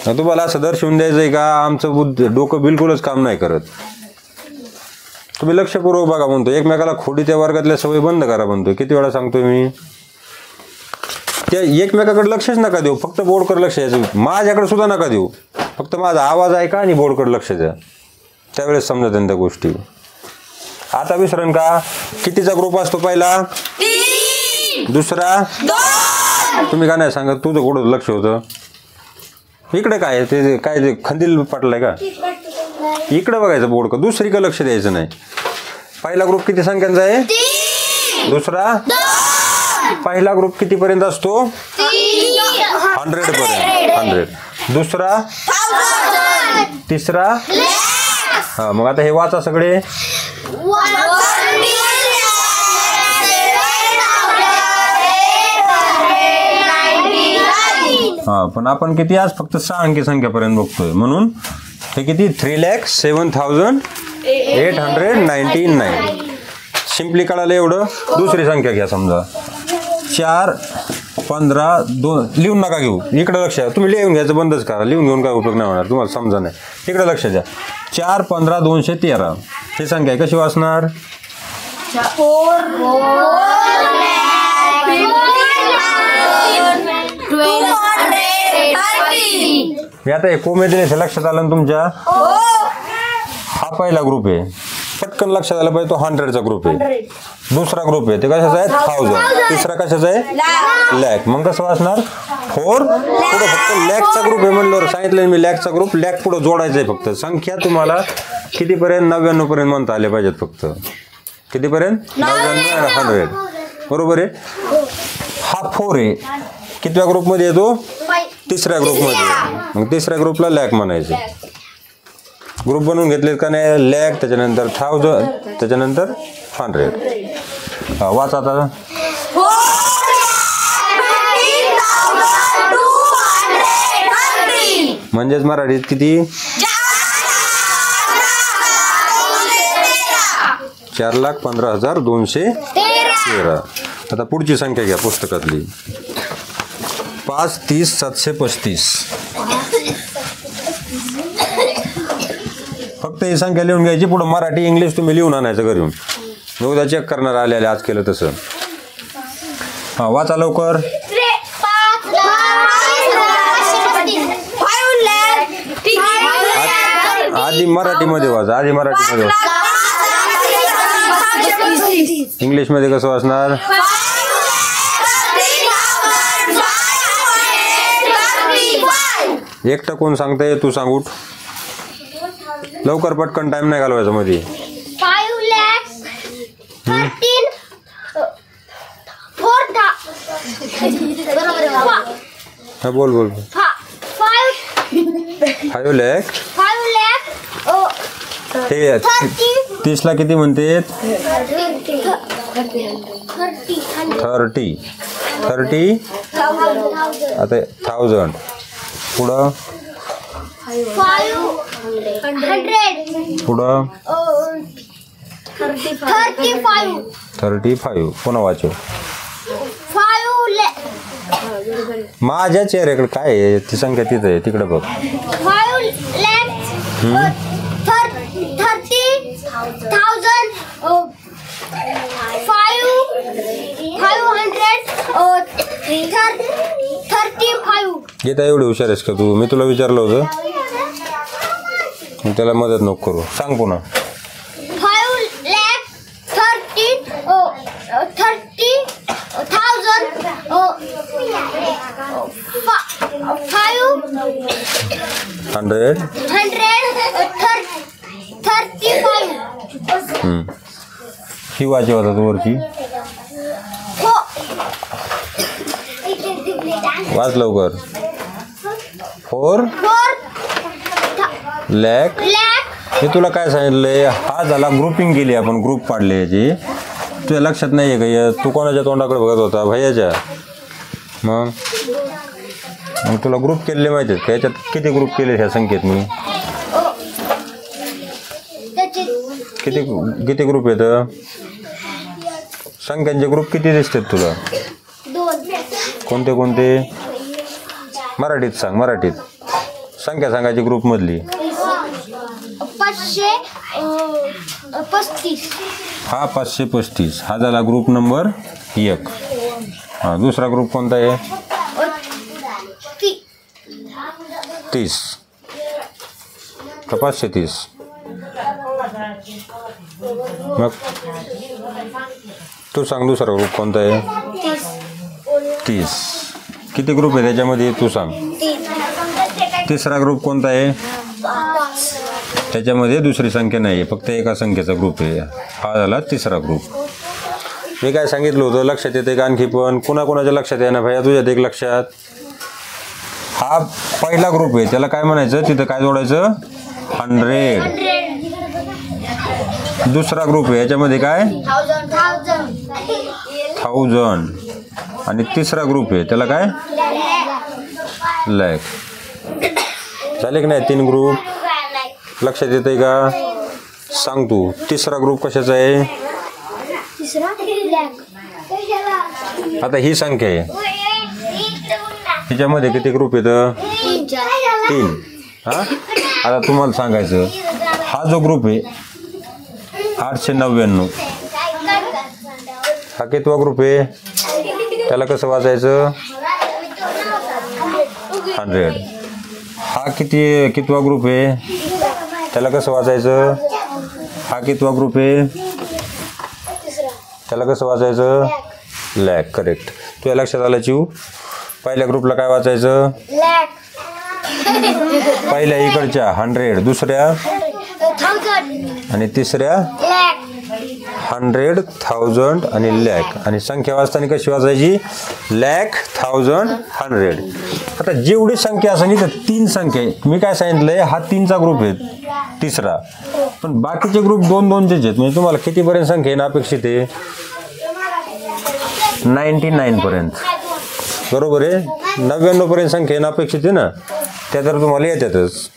S1: तुम्हाला असं दर्शवून द्यायचं आहे का, आमचं डोकं बिलकुलच काम नाही करत. तुम्ही लक्षपूर्वक बघा म्हणतो. एकमेकाला खोडीच्या वर्गातल्या सवयी बंद करा म्हणतो. किती वेळा सांगतोय मी. त्या एकमेकाकडे लक्षच नका देऊ, फक्त बोर्डकडे लक्ष द्यायचं. माझ्याकडे सुद्धा नका देऊ, फक्त माझा आवाज ऐका आणि बोर्डकडे लक्ष द्या. त्यावेळेस समजतात त्या गोष्टी. आता विसरण का, कितीचा ग्रुप असतो पहिला, दुसरा. तुम्ही का नाही सांगत, तुझं कुठं लक्ष होतं. इकडे काय ते, काय ते खंदील पाटलाय का, इकडे बघायचं बोर्ड का, दुसरी का लक्ष द्यायचं नाही. पहिला ग्रुप किती संख्यांचा आहे, दुसरा. पहिला ग्रुप किती पर्यंत असतो, 100 पर्यंत. 100. दुसरा, तिसरा. हा मग आता हे वाचा सगळे. हा पण आपण किती आज फक्त 6 अंकी संख्यापर्यंत बघतोय. म्हणून हे किती, 3,07,899. सिम्पली कळालं एवढं. दुसरी संख्या घ्या. समजा 4 15 2. लिहून नका घेऊ, इकडे लक्ष द्या. तुम्ही लिहून घ्यायचं बंदच करा. लिहून घेऊन काय उपयोग नाही होणार, तुम्हाला समजा नाही. इकडे लक्ष द्या. 4 15 213 ही संख्या कशी वाचणार, आता हे कोमे दिले लक्षात आलं ना तुमच्या. हा पहिला ग्रुप आहे. पटकन लक्षात आलं पाहिजे तो 100चा ग्रुप आहे. दुसरा ग्रुप आहे ते कशाचा आहे 1000. तिसरा कशाचा आहे लॅक. मग कसं वाचणार 4 पुढे फक्त लॅकचा ग्रुप आहे म्हणल्यावर सांगितलं मी लॅकचा ग्रुप लॅक पुढे जोडायचा आहे. फक्त संख्या तुम्हाला कितीपर्यंत 99 पर्यंत म्हणता आले पाहिजेत. फक्त कितीपर्यंत 99 100 बरोबर आहे. हा 4 आहे कितव्या ग्रुपमध्ये येतो तिसऱ्या ग्रुपमध्ये. मग तिसऱ्या ग्रुपला लॅक म्हणायचे. ग्रुप बनवून घेतलेत का नाही लॅक त्याच्यानंतर 1000 त्याच्यानंतर 100. वाच आता म्हणजेच मराठीत किती 4,15,213. आता पुढची संख्या घ्या पुस्तकातली 5 30 735. फक्त ही संख्या लिहून घ्यायची. पुढे मराठी इंग्लिश तुम्ही लिहून आणायचं घरी येऊन. मी उद्या चेक करणार आले आज केलं तसं. हां वाचा लवकर. आधी मराठीमध्ये वाचा. आधी मराठीमध्ये वाचा. इंग्लिशमध्ये कसं वाचणार एकटं कोण सांगताय तू सांग उठ लवकर पटकन टाइम नाही घालवायचा मध्ये. 5,13,4 बोल बोल 5 लाख 30ला किती म्हणते 30 आता 1000 पुढं पुढं 35 पुन्हा वाचव. माझ्या चेहऱ्याकडे काय आहे ती संख्या तिथं आहे तिकडे बघ.
S3: 535
S1: गीता एवढी हुशार आहेस का तू. मी तुला विचारलं होतं त्याला मदत नको करू. सांग पुन्हा
S3: 535
S1: ही वाची होता तू वरची वाच लवकर. 4 लाख हे तुला काय सांगितलंय. हा झाला ग्रुपिंग केली आपण ग्रुप पाडले याची. तुझ्या लक्षात नाही आहे का तू कोणाच्या तोंडाकडे बघत होता भैयाच्या. मग तुला ग्रुप केलेले माहिती आहेत का याच्यात किती ग्रुप केले ह्या संख्येत मी किती ग्रुप येतं संख्यांचे ग्रुप किती दिसतात तुला कोणते कोणते मराठीत सांग. मराठीत संख्या सांगायची ग्रुप मधली
S3: 535
S1: हा 535 हा झाला ग्रुप नंबर 1. हा दुसरा ग्रुप कोणता आहे 30 का 530. मग तू सांग दुसरा ग्रुप कोणता आहे 30. किती ग्रुप आहे त्याच्यामध्ये तू सांग. तिसरा ग्रुप कोणता आहे त्याच्यामध्ये दुसरी संख्या नाही आहे फक्त एका संख्येचा ग्रुप आहे. हा झाला तिसरा ग्रुप. मी काय सांगितलं होतं लक्षात येते का आणखी पण कुणाकुणाच्या लक्षात आहे ना भैया तुझ्यात एक लक्षात. हा पहिला ग्रुप आहे त्याला काय म्हणायचं तिथं काय जोडायचं 100. दुसरा ग्रुप आहे याच्यामध्ये काय 1000 आणि तिसरा ग्रुप आहे त्याला काय लाख. झाले की नाही 3 ग्रुप लक्षात येते का सांग तू. तिसरा ग्रुप कशाचा आहे आता ही संख्या आहे हिच्यामध्ये किती ग्रुप येतं 3. हा आता तुम्हाला सांगायचं हा जो ग्रुप आहे 899 हा कितवा ग्रुप आहे त्याला कसं वाचायचं 100. हा कितवा ग्रुप आहे त्याला कसं वाचायचं हा कितवा ग्रुप आहे? त्याला कसं वाचायचं? लॅक. करेक्ट. तुझ्या लक्षात आलं चिव? पहिल्या ग्रुपला काय वाचायचं?
S3: लॅक.
S1: पहिल्या इकडच्या 100, दुसऱ्या
S3: 1000
S1: आणि तिसऱ्या
S3: लॅक.
S1: 100, 1000 आणि लॅक. आणि संख्या वाचताना कशी वाचायची? लॅक, 1000, 100. आता जेवढी संख्या असेल तर 3 संख्या आहे. मी काय सांगितलंय, हा 3चा ग्रुप आहे तिसरा, पण बाकीचे ग्रुप 2-2चेच आहेत. म्हणजे तुम्हाला कितीपर्यंत संख्या येणं अपेक्षित आहे? 99 पर्यंत. बरोबर आहे. 99 पर्यंत संख्या येणं अपेक्षित आहे ना, त्या तर तुम्हाला येतातच.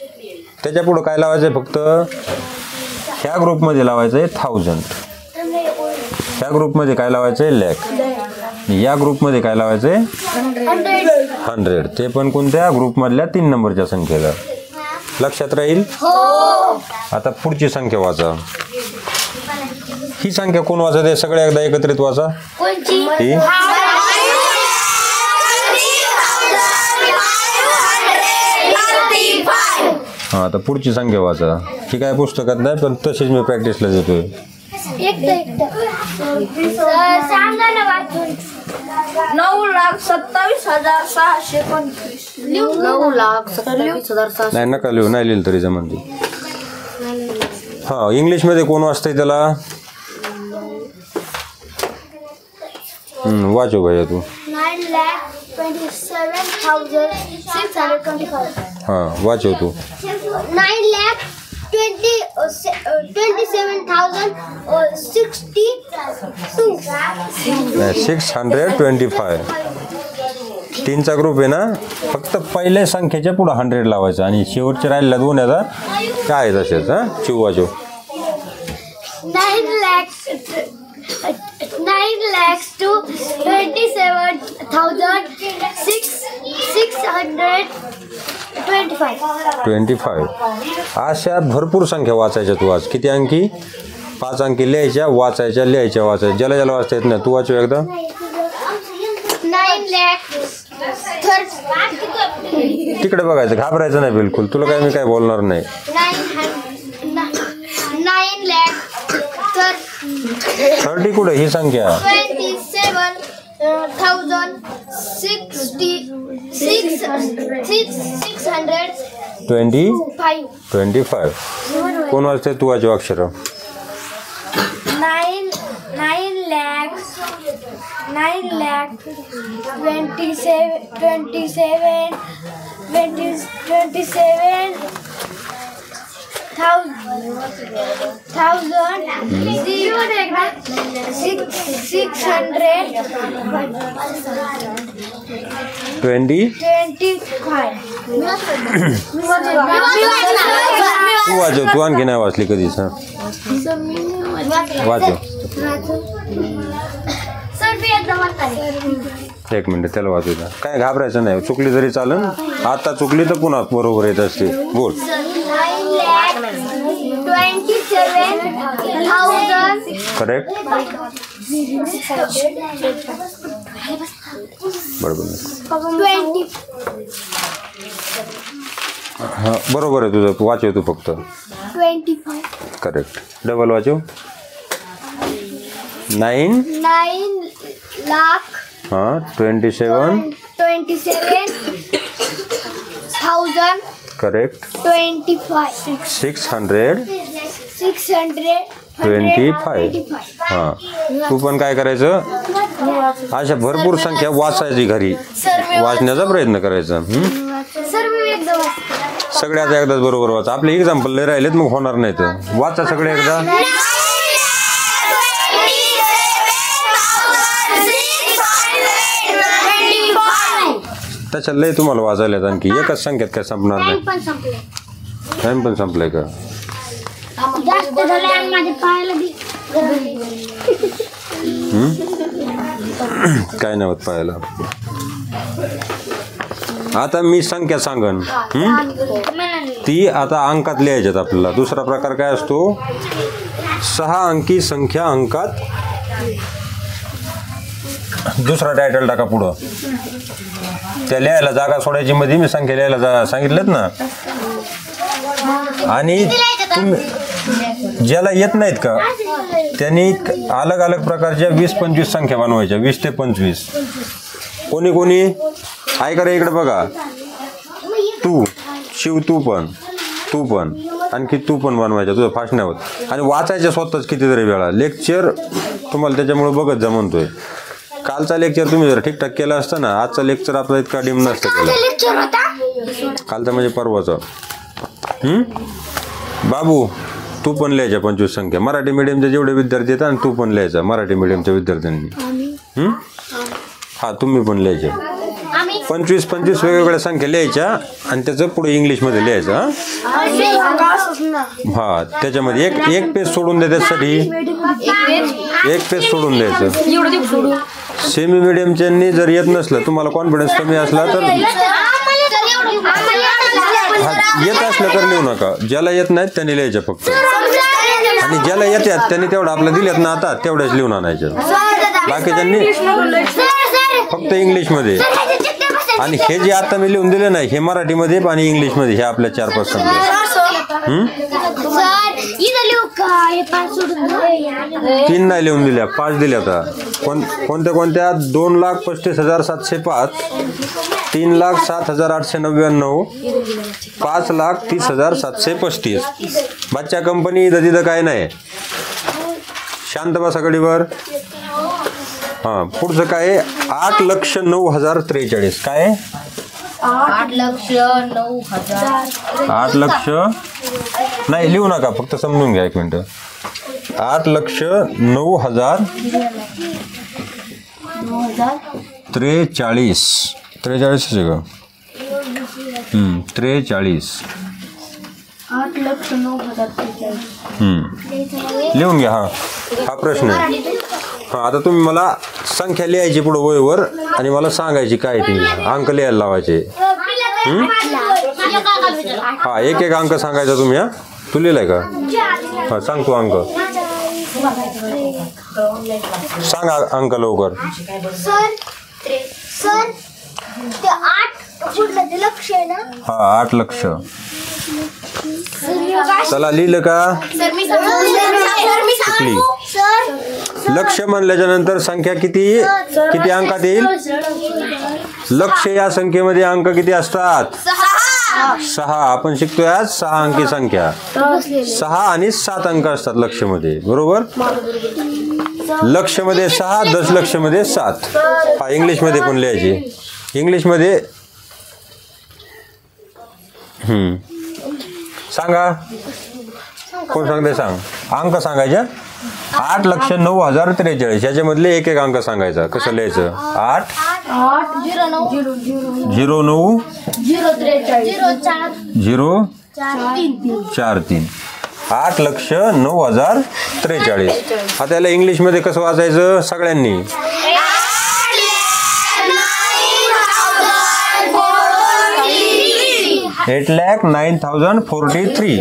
S1: त्याच्या पुढं काय लावायचं आहे? फक्त ह्या ग्रुपमध्ये लावायचं आहे 1000, ह्या ग्रुपमध्ये काय लावायचं आहे? लॅक. या ग्रुपमध्ये काय लावायचं आहे? 100. ते पण कोणत्या ग्रुपमधल्या 3 नंबरच्या संख्येला. लक्षात राहील? आता पुढची संख्या वाचा. ही संख्या कोण वाचत आहे? सगळ्या एकदा एकत्रित वाचा.
S3: कोणची?
S1: ही हा. आता पुढची संख्या वाचा. ही काय पुस्तकात नाही, पण तशीच मी प्रॅक्टिसला देतोय.
S3: सांगा ना वाचून.
S2: 9,27,625. 9,27,625.
S1: नाही नका लिहू, नाही लिहिलं तरी जमन ती. हा. इंग्लिशमध्ये कोण वाचतंय त्याला? वाचो भैया तू.
S3: 9,27,625.
S1: हा वाचव तू. 625. 3चा ग्रुप आहे ना, फक्त पहिल्या संख्येच्या पुढे 100 लावायचं आणि शेवटच्या राहिलेल्या 2 याचा काय आहे तसेच. हा चिव वाचव.
S3: 9,27,625.
S1: अशा भरपूर संख्या वाचायच्या तू आज. किती अंकी? 5 अंकी लिहायच्या, वाचायच्या, लिहायच्या, वाचायच्या. ज्याला ज्याला वाचता येत नाही तू वाचव एकदा.
S3: 9,30,000.
S1: तिकडे बघायचं, घाबरायचं नाही बिलकुल. तुला काय मी काय बोलणार नाही. 30 कुठे? ही संख्या 25. कोण वाचते? तू वाचव अक्षर. तू वाचव. तू आणखी नाही वाचली कधीच. हा वाचव. एक मिनिट त्याला वाचू द्या. काय घाबरायचं नाही. चुकली जरी चालन. आता चुकली तर पुन्हा बरोबर येत असते. बोल.
S3: 9,27,000.
S1: करेक्ट. बरोबर. हा बरोबर आहे तुझं. वाचव तू फक्त.
S3: 25.
S1: करेक्ट. डबल वाचव. 9
S3: लाख.
S1: हां
S3: 27,000.
S1: करेक्ट.
S3: 25.
S1: 625. हां तू पण काय करायचं? अशा भरपूर संख्या वाचायची घरी. वाचण्याचा प्रयत्न करायचा. सगळे आता एकदाच बरोबर वाचा. आपले एक्झाम्पल लय राहिलेत मग होणार नाही. तर वाचा सगळे एकदा. त्याच्यात लय तुम्हाला वाचायला आणखी. एकच संख्येत काय संपणार नाही. टाइम पण संपलाय का?
S3: जास्त झालं आणि माझ्या पायाला बी.
S1: काय नाही होत पाहायला. आता मी संख्या सांगन. ती आता अंकात लिहायच्यात आपल्याला. दुसरा प्रकार काय असतो? 6 अंकी संख्या अंकात. दुसरा टायटल टाका पुढं. त्या लिहायला जागा सोडायची. मध्ये मी संख्या लिहायला सांगितलेत ना. आणि ज्याला येत नाहीत का त्यांनी अलग अलग प्रकारच्या 20-25 संख्या बनवायच्या, 20 ते 25. कोणी कोणी ऐका रे, इकडे बघा. तू शिव, तू पण आणखी तू पण बनवायच्या, तुझं फास्ट नाही होत. आणि वाचायच्या स्वतःच कितीतरी वेळा. लेक्चर तुम्हाला त्याच्यामुळे बघत जा म्हणतोय. कालचा लेक्चर तुम्ही जर ठीकठाक केला असता ना, आजचा लेक्चर आपला इतका डिम नसतं केला. कालचा म्हणजे परवाचा. बाबू तू पण लिहायच्या 25 संख्या. मराठी मीडियमचे जेवढे विद्यार्थी येतात तू पण लिहायचा मराठी मीडियमच्या विद्यार्थ्यांनी. हा तुम्ही पण लिहायचे. 25 वेगवेगळ्या संख्या लिहायच्या आणि त्याचं पुढे इंग्लिशमध्ये लिहायचं. हा त्याच्यामध्ये एक पेज सोडून द्या. त्यासाठी एक पेज सोडून द्यायचं. सेमी मिडियमच्यांनी जर येत नसलं, तुम्हाला कॉन्फिडन्स कमी असला तर येत असलं तर लिहू नका. ज्याला येत नाहीत त्यांनी लिहायचं फक्त. आणि ज्याला येतात त्यांनी तेवढं आपलं दिलेत ना आता तेवढ्याच लिहून आणायचं. बाकीच्यांनी फक्त इंग्लिशमध्ये. आणि हे जे आता मी लिहून दिले नाही हे मराठीमध्ये आणि इंग्लिशमध्ये. हे आपल्या 4-5 संख्या. 3 नाही लिहून दिल्या, 5 दिल्या. आता कोणत्या 2,35,705, 3,07,899, 5,30,735. बच्चा कंपनी इथं तिथं काय नाही. शांत बसा कडीवर. हां पुढचं काय? 8,09,043. काय?
S2: 8,09,000.
S1: 8,00,000 नाही लिहू नका, फक्त समजून घ्या. 1 मिनिट. 8,09,043. 43 आहे का? 43.
S2: 8,09,043.
S1: लिहून घ्या. हा प्रश्न आहे. हां आता तुम्ही मला संख्या लिहायची पुढं वहीवर आणि मला सांगायची काय ती अंक लिहायला लावायचे. हा एक अंक सांगायचा तुम्ही. हा तू लिहिलाय का? हा सांग तू अंक. सांग अंक लवकर. हा 8,00,000. चला लिहिलं का? लक्ष म्हणल्याच्या नंतर संख्या किती अंकात येईल? लक्ष या संख्येमध्ये अंक किती असतात? 6. आपण शिकतोय आज 6 अंकी संख्या. 6 आणि 7 अंक असतात लक्षमध्ये. बरोबर. लक्षमध्ये 6, दशलक्षमध्ये 7. हा इंग्लिशमध्ये पण लिहायची. इंग्लिशमध्ये सांगा. कोण सांगते? सांग. अंक सांगायचे. 8,09,043. याच्यामधले एक अंक सांगायचा. कसं लिहायचं? 8,09,043. 8,09,043. आता याला इंग्लिशमध्ये कसं वाचायचं सगळ्यांनी? 8,09,043.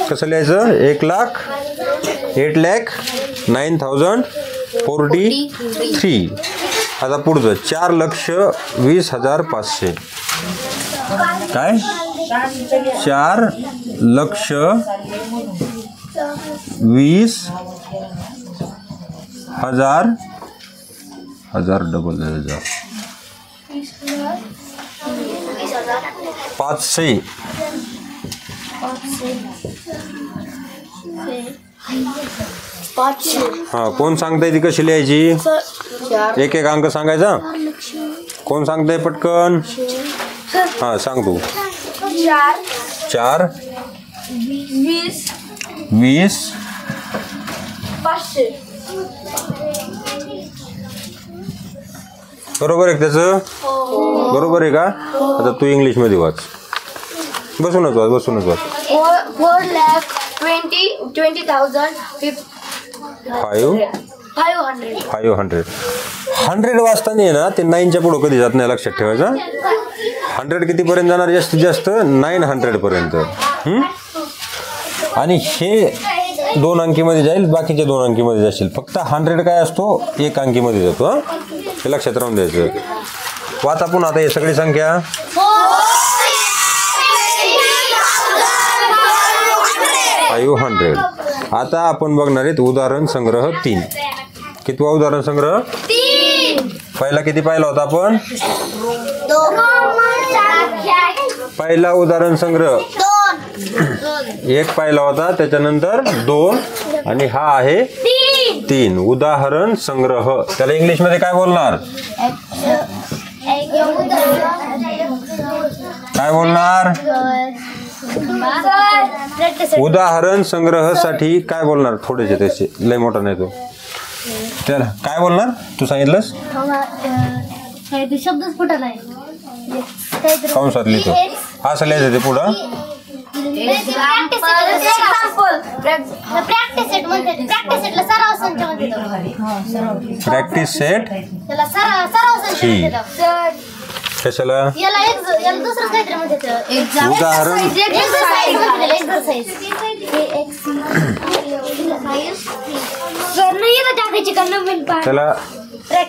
S1: कसं लिहायचं? 8,09,043. आता पुढचं 4,20,500. काय? 4,20,000 डबल 500. हा कोण सांगताय ती कशी लिहायची? एक अंक सांगायचा. कोण सांगताय पटकन? हा सांग तू. 4, 20,
S2: 500.
S1: बरोबर आहे त्याचं? बरोबर आहे का? आता तू इंग्लिशमध्ये वाच. बसूनच वाच. 4,20,500. 100 वाजताना आहे ना ते 9च्या पुढं कधी जात नाही, लक्षात ठेवायचं. 100 कितीपर्यंत जाणार? जास्तीत जास्त 900 पर्यंत. आणि हे 2 अंकीमध्ये जाईल, बाकीच्या 2 अंकीमध्ये जाशील. फक्त 100 काय असतो? 1 अंकीमध्ये जातो. हे लक्षात राहून द्यायचं. वाचा पुन्हा आता हे सगळी संख्या. 500. आता आपण बघणार आहेत उदाहरण संग्रह 3. कितवा उदाहरण संग्रह?
S3: 3.
S1: पहिला किती पाहिला होता आपण?
S3: 2.
S1: पहिला उदाहरण संग्रह
S3: 2.
S1: 1 पाहिला होता, त्याच्यानंतर 2 आणि हा आहे 3. उदाहरण संग्रह. त्याला इंग्लिश मध्ये काय बोलणार? काय बोलणार? उदाहरण संग्रहासाठी काय बोलणार? थोडेसे त्याचे लय मोठा नाही तो. त्याला काय बोलणार? तू सांगितलंस
S3: शब्दच फुटला आहे.
S1: कंसात लिहितो असं लिहायचं ते पुढं.
S3: प्रॅक्टिस सेट म्हणते. प्रॅक्टिस सेटला सराव संच म्हणते.
S1: प्रॅक्टिस सेट
S3: त्याला सराव संच म्हणते.
S1: कशाला?
S3: याला दुसरं काहीतरी म्हणते.
S1: उदाहरण
S3: एक्सरसाइज म्हणते. एक्सरसाइज नाही येत टाकायची का नवीन पाठ.
S1: त्याला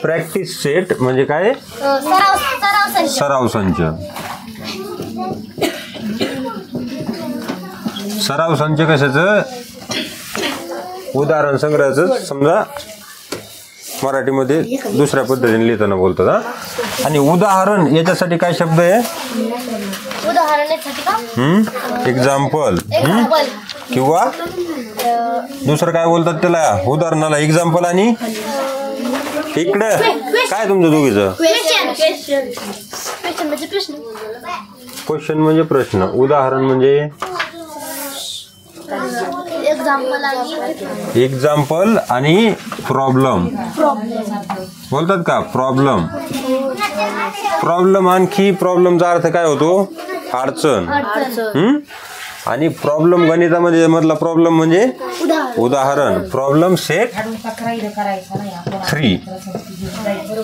S1: प्रॅक्टिस सेट म्हणजे काय? सराव संच. सराव संच कशाचं? उदाहरण संग्रहाचं. समजा मराठीमध्ये दुसऱ्या पद्धतीने लिहिताना बोलतात. हा, आणि उदाहरण याच्यासाठी काय शब्द आहे? एक्झाम्पल किंवा दुसरं काय बोलतात त्याला? उदाहरणाला एक्झाम्पल. आणि इकडं काय तुमचं दोघीचं? क्वेश्चन म्हणजे प्रश्न. उदाहरण म्हणजे एक्झाम्पल आणि प्रॉब्लेम बोलतात का? प्रॉब्लेम. प्रॉब्लेम आणखी प्रॉब्लेमचा अर्थ काय होतो? अडचण. आणि प्रॉब्लेम गणितामध्ये मधला प्रॉब्लेम म्हणजे उदाहरण. Problem set 3.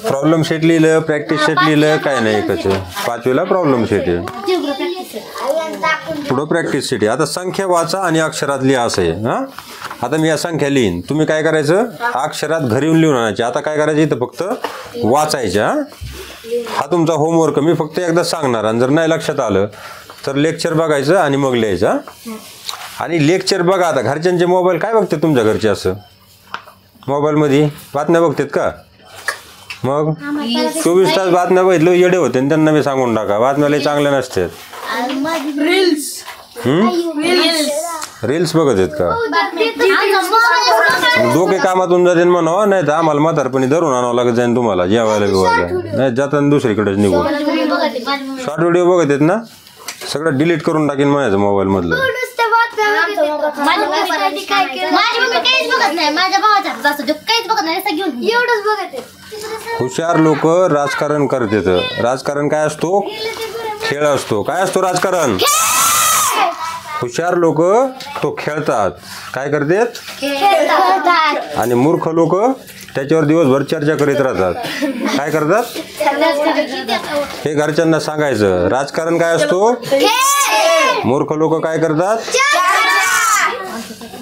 S1: प्रॉब्लेम सेट लिहिलं, प्रॅक्टिस सेट लिहिलं, काय नाही एकच. 5वीला प्रॉब्लेम सेट आहे, पुढं प्रॅक्टिस सेट आहे. आता संख्या वाचा आणि अक्षरात लिहा असं आहे. हा, आता मी या संख्या लिहीन, तुम्ही काय करायचं? अक्षरात घरी येऊन लिहून आणायचे. आता काय करायचं? इथं फक्त वाचायच्या. हा तुमचा होमवर्क. मी फक्त एकदा सांगणार आणि जर नाही लक्षात आलं तर लेक्चर बघायचं आणि मग लिहायचं. आणि लेक्चर बघा. आता घरच्यांचे मोबाईल काय बघते तुमच्या घरचे? असं मोबाईलमध्ये बातम्या बघतात का? मग 24 तास बातम्या बघितलं येडे होते. आणि त्यांना मी सांगून टाका बातम्या लय चांगल्या नसतात. रील्स बघत आहेत का? डोके कामातून जाते म्हणावं, नाही तर आम्हाला म्हातारपणी धरून आणावं लागत जाईल तुम्हाला जेवायला बिवायला. नाही जाताना दुसरीकडेच निघून शॉर्ट व्हिडिओ बघत आहेत ना. सगळं डिलीट करून टाकीन म्हणायचं मोबाईल मधलं. हुशार लोक राजकारण करतात. राजकारण काय असतो? खेळ असतो. काय असतो राजकारण? हुशार लोक तो खेळतात. काय करतात? आणि मूर्ख लोक त्याच्यावर दिवसभर चर्चा करीत राहतात. काय करतात? हे घरच्यांना सांगायचं. राजकारण काय असतो? मूर्ख लोक काय करतात?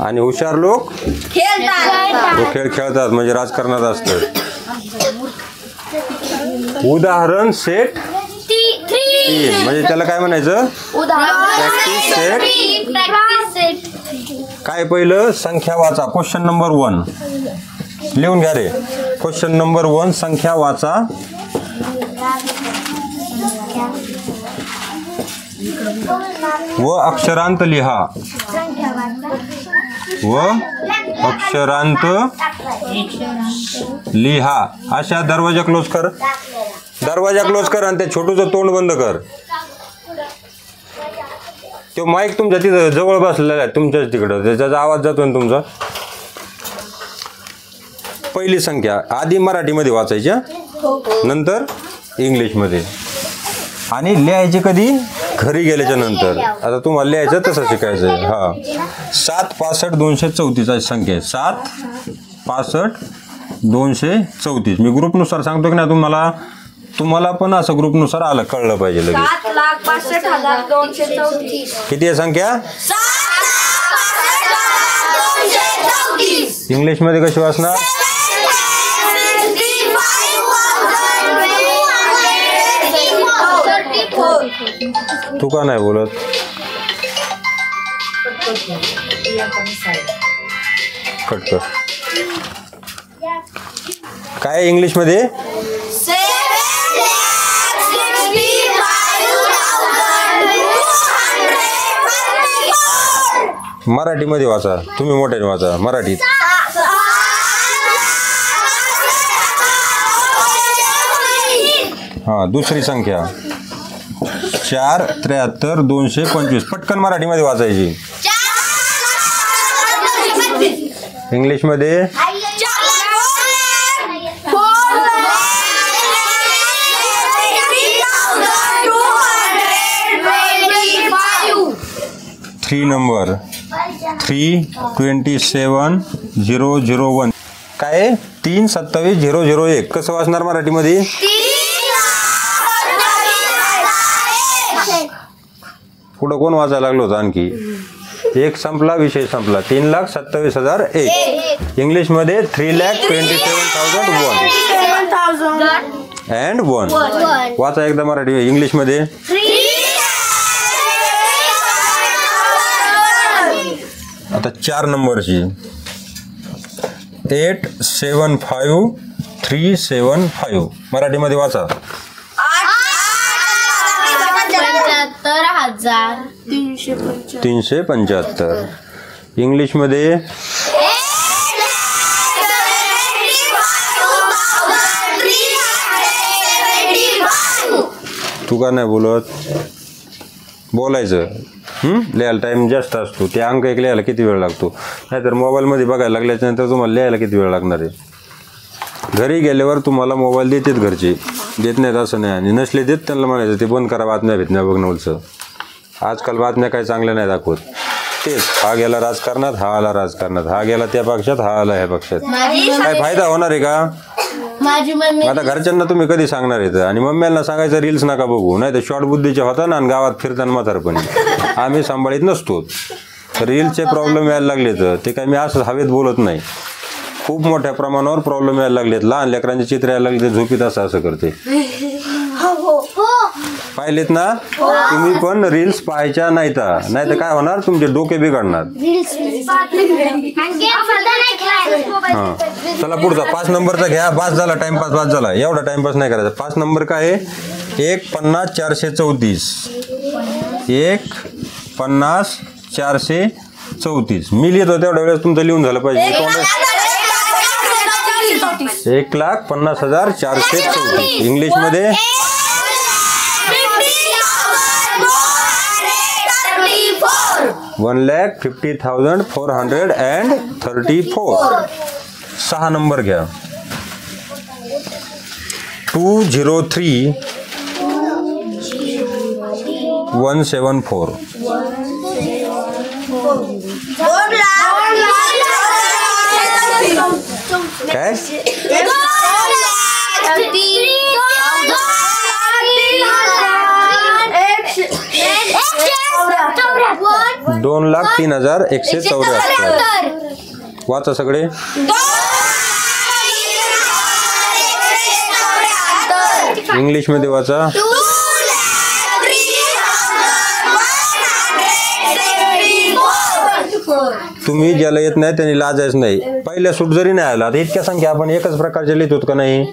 S1: आणि हुशार लोक तो खेळ खेळतात. म्हणजे राजकारणात असतं. उदाहरण सेट 3 म्हणजे त्याला काय म्हणायचं? Practice set. काय पहिलं? संख्या वाचा. क्वेश्चन नंबर 1 लिहून घ्या रे. क्वेश्चन नंबर 1 संख्या वाचा. व अक्षरांत लिहा. व अक्षरांत लिहा. अशा दरवाजा क्लोज कर. दरवाजा क्लोज कर आणि त्या छोटूचं तोंड बंद कर. तो माईक तुमच्या तिथं जवळ बसलेला आहे तुमच्याच तिकडं. त्याचा आवाज जातो ना तुमचा. पहिली संख्या आधी मराठीमध्ये वाचायच्या, नंतर इंग्लिशमध्ये. आणि लिहायचे कधी? घरी गेल्याच्या नंतर. आता तुम्हाला लिहायचं तसं शिकायचं आहे. हा 7 65 234 संख्या आहे. 7 65 234. मी ग्रुपनुसार सांगतो की नाही तुम्हाला. तुम्हाला पण असं ग्रुपनुसार आलं कळलं पाहिजे लगेच.
S2: 7,65,234.
S1: किती आहे संख्या? इंग्लिशमध्ये कशी वाचणार? तू का नाही बोलत? कट कर. काय इंग्लिश मध्ये? मराठीमध्ये वाचा, तुम्ही मोठ्याने वाचा मराठीत. हा, दुसरी संख्या 4 73 225. पटकन मराठीमध्ये वाचायची. इंग्लिश मध्ये 3 नंबर 327001. काय 372001. कसं वाचणार मराठीमध्ये? पुढं कोण वाचायला लागलो होतं आणखी? एक संपला, विषय संपला. 3,27,001. इंग्लिश मध्ये 3,27,001 वाचा एकदा मराठी. इंग्लिश मध्ये आता 4 नंबरची 875375. मराठीमध्ये वाचा. 375. इंग्लिश मध्ये तू का नाही बोलत? बोलायचं. लिहायला टाइम जास्त असतो. ते अंक एक लिहायला किती वेळ लागतो? नाहीतर मोबाईलमध्ये बघायला लागल्याच्यानंतर तुम्हाला लिहायला किती वेळ लागणार आहे? घरी गेल्यावर तुम्हाला मोबाईल देतात घरचे, देत नाहीत असं नाही. आणि नसले देत त्यांना म्हणायचं ते बंद करा, बातम्या भेटण्या बघणं. आजकाल बातम्या काही चांगल्या नाही दाखवत. तेच हा गेला राजकारणात, हा आला राजकारणात, हा गेला त्या पक्षात, हा आला ह्या पक्षात. काय फायदा होणार आहे का? आता घरच्यांना तुम्ही कधी सांगणार आहे? आणि मम्म्यांना सांगायचं रील्स नका बघू, नाही तर शॉर्ट बुद्धीचे होता ना, आणि गावात फिरताना म्हातारपणी आम्ही सांभाळीत नसतो. रील्सचे प्रॉब्लेम यायला लागले तर ते काय मी असं हवेत बोलत नाही. खूप मोठ्या प्रमाणावर प्रॉब्लेम यायला लागलेत. लहान लेकरांचे चित्र यायला लागले, झोपीत असं करते. पाहिलेत ना तुम्ही पण रील्स पाहायच्या नाही तर काय होणार? तुमचे डोके बिघडणार. हा, चला पुढचा 5 नंबरचा घ्या. पास झाला टाइमपास, पास झाला. एवढा टाइमपास नाही करायचा. 5 नंबर काय आहे? 150,434. 150,434. मी लिहितो तेवढ्या वेळेस तुमचं लिहून झालं पाहिजे. 1,50,434. इंग्लिश मध्ये 1,50,434. 6 नंबर घ्या. 203,174. काय? 2,03,174. वाचा सगळे. इंग्लिश मध्ये वाचा. तुम्ही ज्याला येत नाही त्यांनी लाजायच नाही. पहिल्या सूट जरी नाही आला, इतक्या संख्या आपण एकच प्रकारच्या लिहित होत का नाही?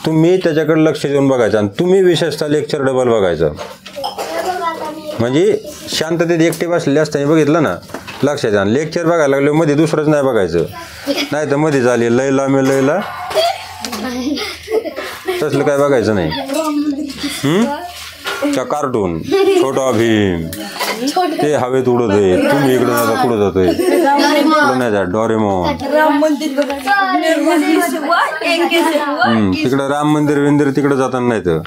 S1: तुम्ही त्याच्याकडे लक्ष देऊन बघायचं. आणि तुम्ही विशेषतः लेक्चर डबल बघायचं. म्हणजे शांततेत एकटे बसलेले असताना बघितलं ना, लक्षात द्या. लेक्चर बघायला लागले मध्ये दुसरंच नाही बघायचं. नाही तर मध्ये झाले लैला मे लैला, तसलं काय बघायचं नाही. त्या कार्टून छोटा भीम ते हवेत उडत आहे, तुम्ही इकडे जाता कुठं जातोय? कुठं नाही जात. डोरेमॉन तिकडं राम मंदिर विंदिर तिकडे जाताना नाही तर.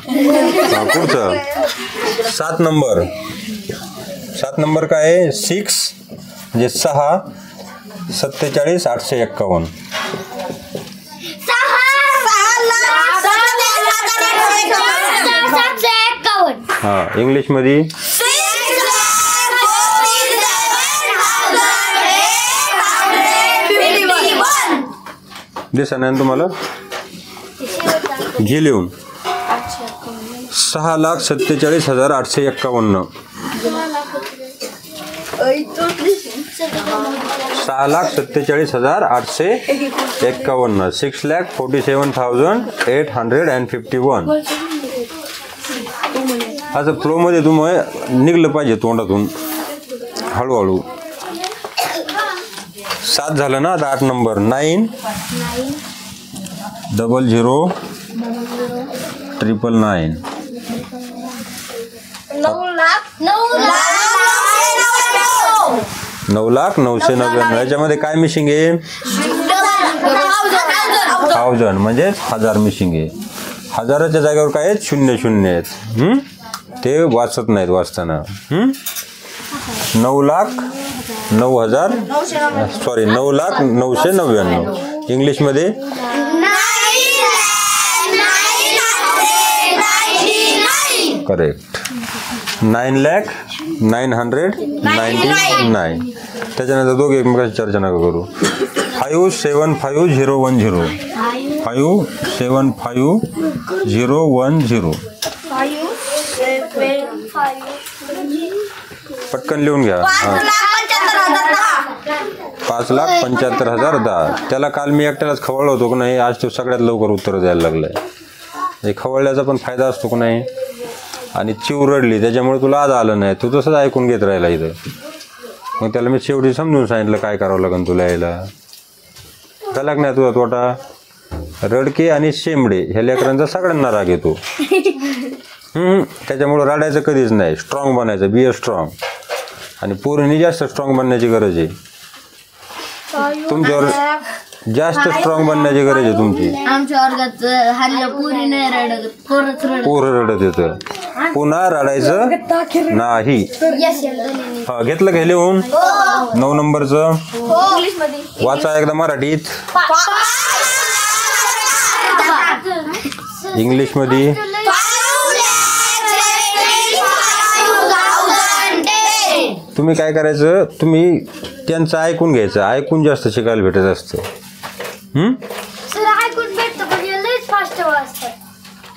S1: पुढचं 7 नंबर. 7 नंबर काय आहे? 6 म्हणजे 6 47,851. हा, इंग्लिश मध्ये दिसा नाही तुम्हाला? घे लिहून. 6,47,851. 6,47,851 6,47,851 असं फ्लोमध्ये तुम्ही निघलं पाहिजे तोंडातून हळूहळू. 7 झालं ना. आता 8 नंबर 9 00 999. 9,999. याच्यामध्ये काय मिसिंग आहे? 1000 म्हणजे 1000 मिसिंग आहे. हजाराच्या जागेवर काय आहेत? 00 आहेत. ते वाचत नाहीत वाचताना. 9,09,999. इंग्लिशमध्ये करेक्ट. 9,09,999. त्याच्यानंतर दोघे एकमेकांची चर्चा नका करू. 5,75,010. 5,75,010. पटकन लिहून घ्या. 5,75,010. त्याला काल मी एकट्यालाच खवळलो होतो की नाही, आज तो सगळ्यात लवकर उत्तर द्यायला लागलाय. हे खवळल्याचा पण फायदा असतो की नाही. आणि चिव रडली त्याच्यामुळे तुला आज आलं नाही, तू तसंच ऐकून घेत राहिला इथं. मग त्याला मी शेवटी समजून सांगितलं काय करावं लागेल तुला यायला. झाला की नाही तुझा तोटा. रडके आणि शेंबडे ह्या लेकरांचा सगळ्यांना राग येतो. त्याच्यामुळं रडायचं कधीच नाही. स्ट्रॉंग बनायचं. Be a strong. आणि पोरींनी जास्त स्ट्रॉंग बनण्याची गरज आहे. तुमच्यावर जास्त स्ट्रॉंग बनण्याची गरज आहे तुमची.
S2: आमच्या वर्गात हल्ल्या पुरी नाही रडत,
S1: पोरं रडत येतं. पुन्हा रडायचं नाही. हा घेतलं का लिहून? 9 नंबरचं वाचा एकदा मराठीत. इंग्लिशमध्ये तुम्ही काय करायचं, तुम्ही त्यांचं ऐकून घ्यायचं. ऐकून जास्त शिकायला भेटत असतं.
S3: सर ऐकून भेटतं पण हे लईच फास्ट वाचतात.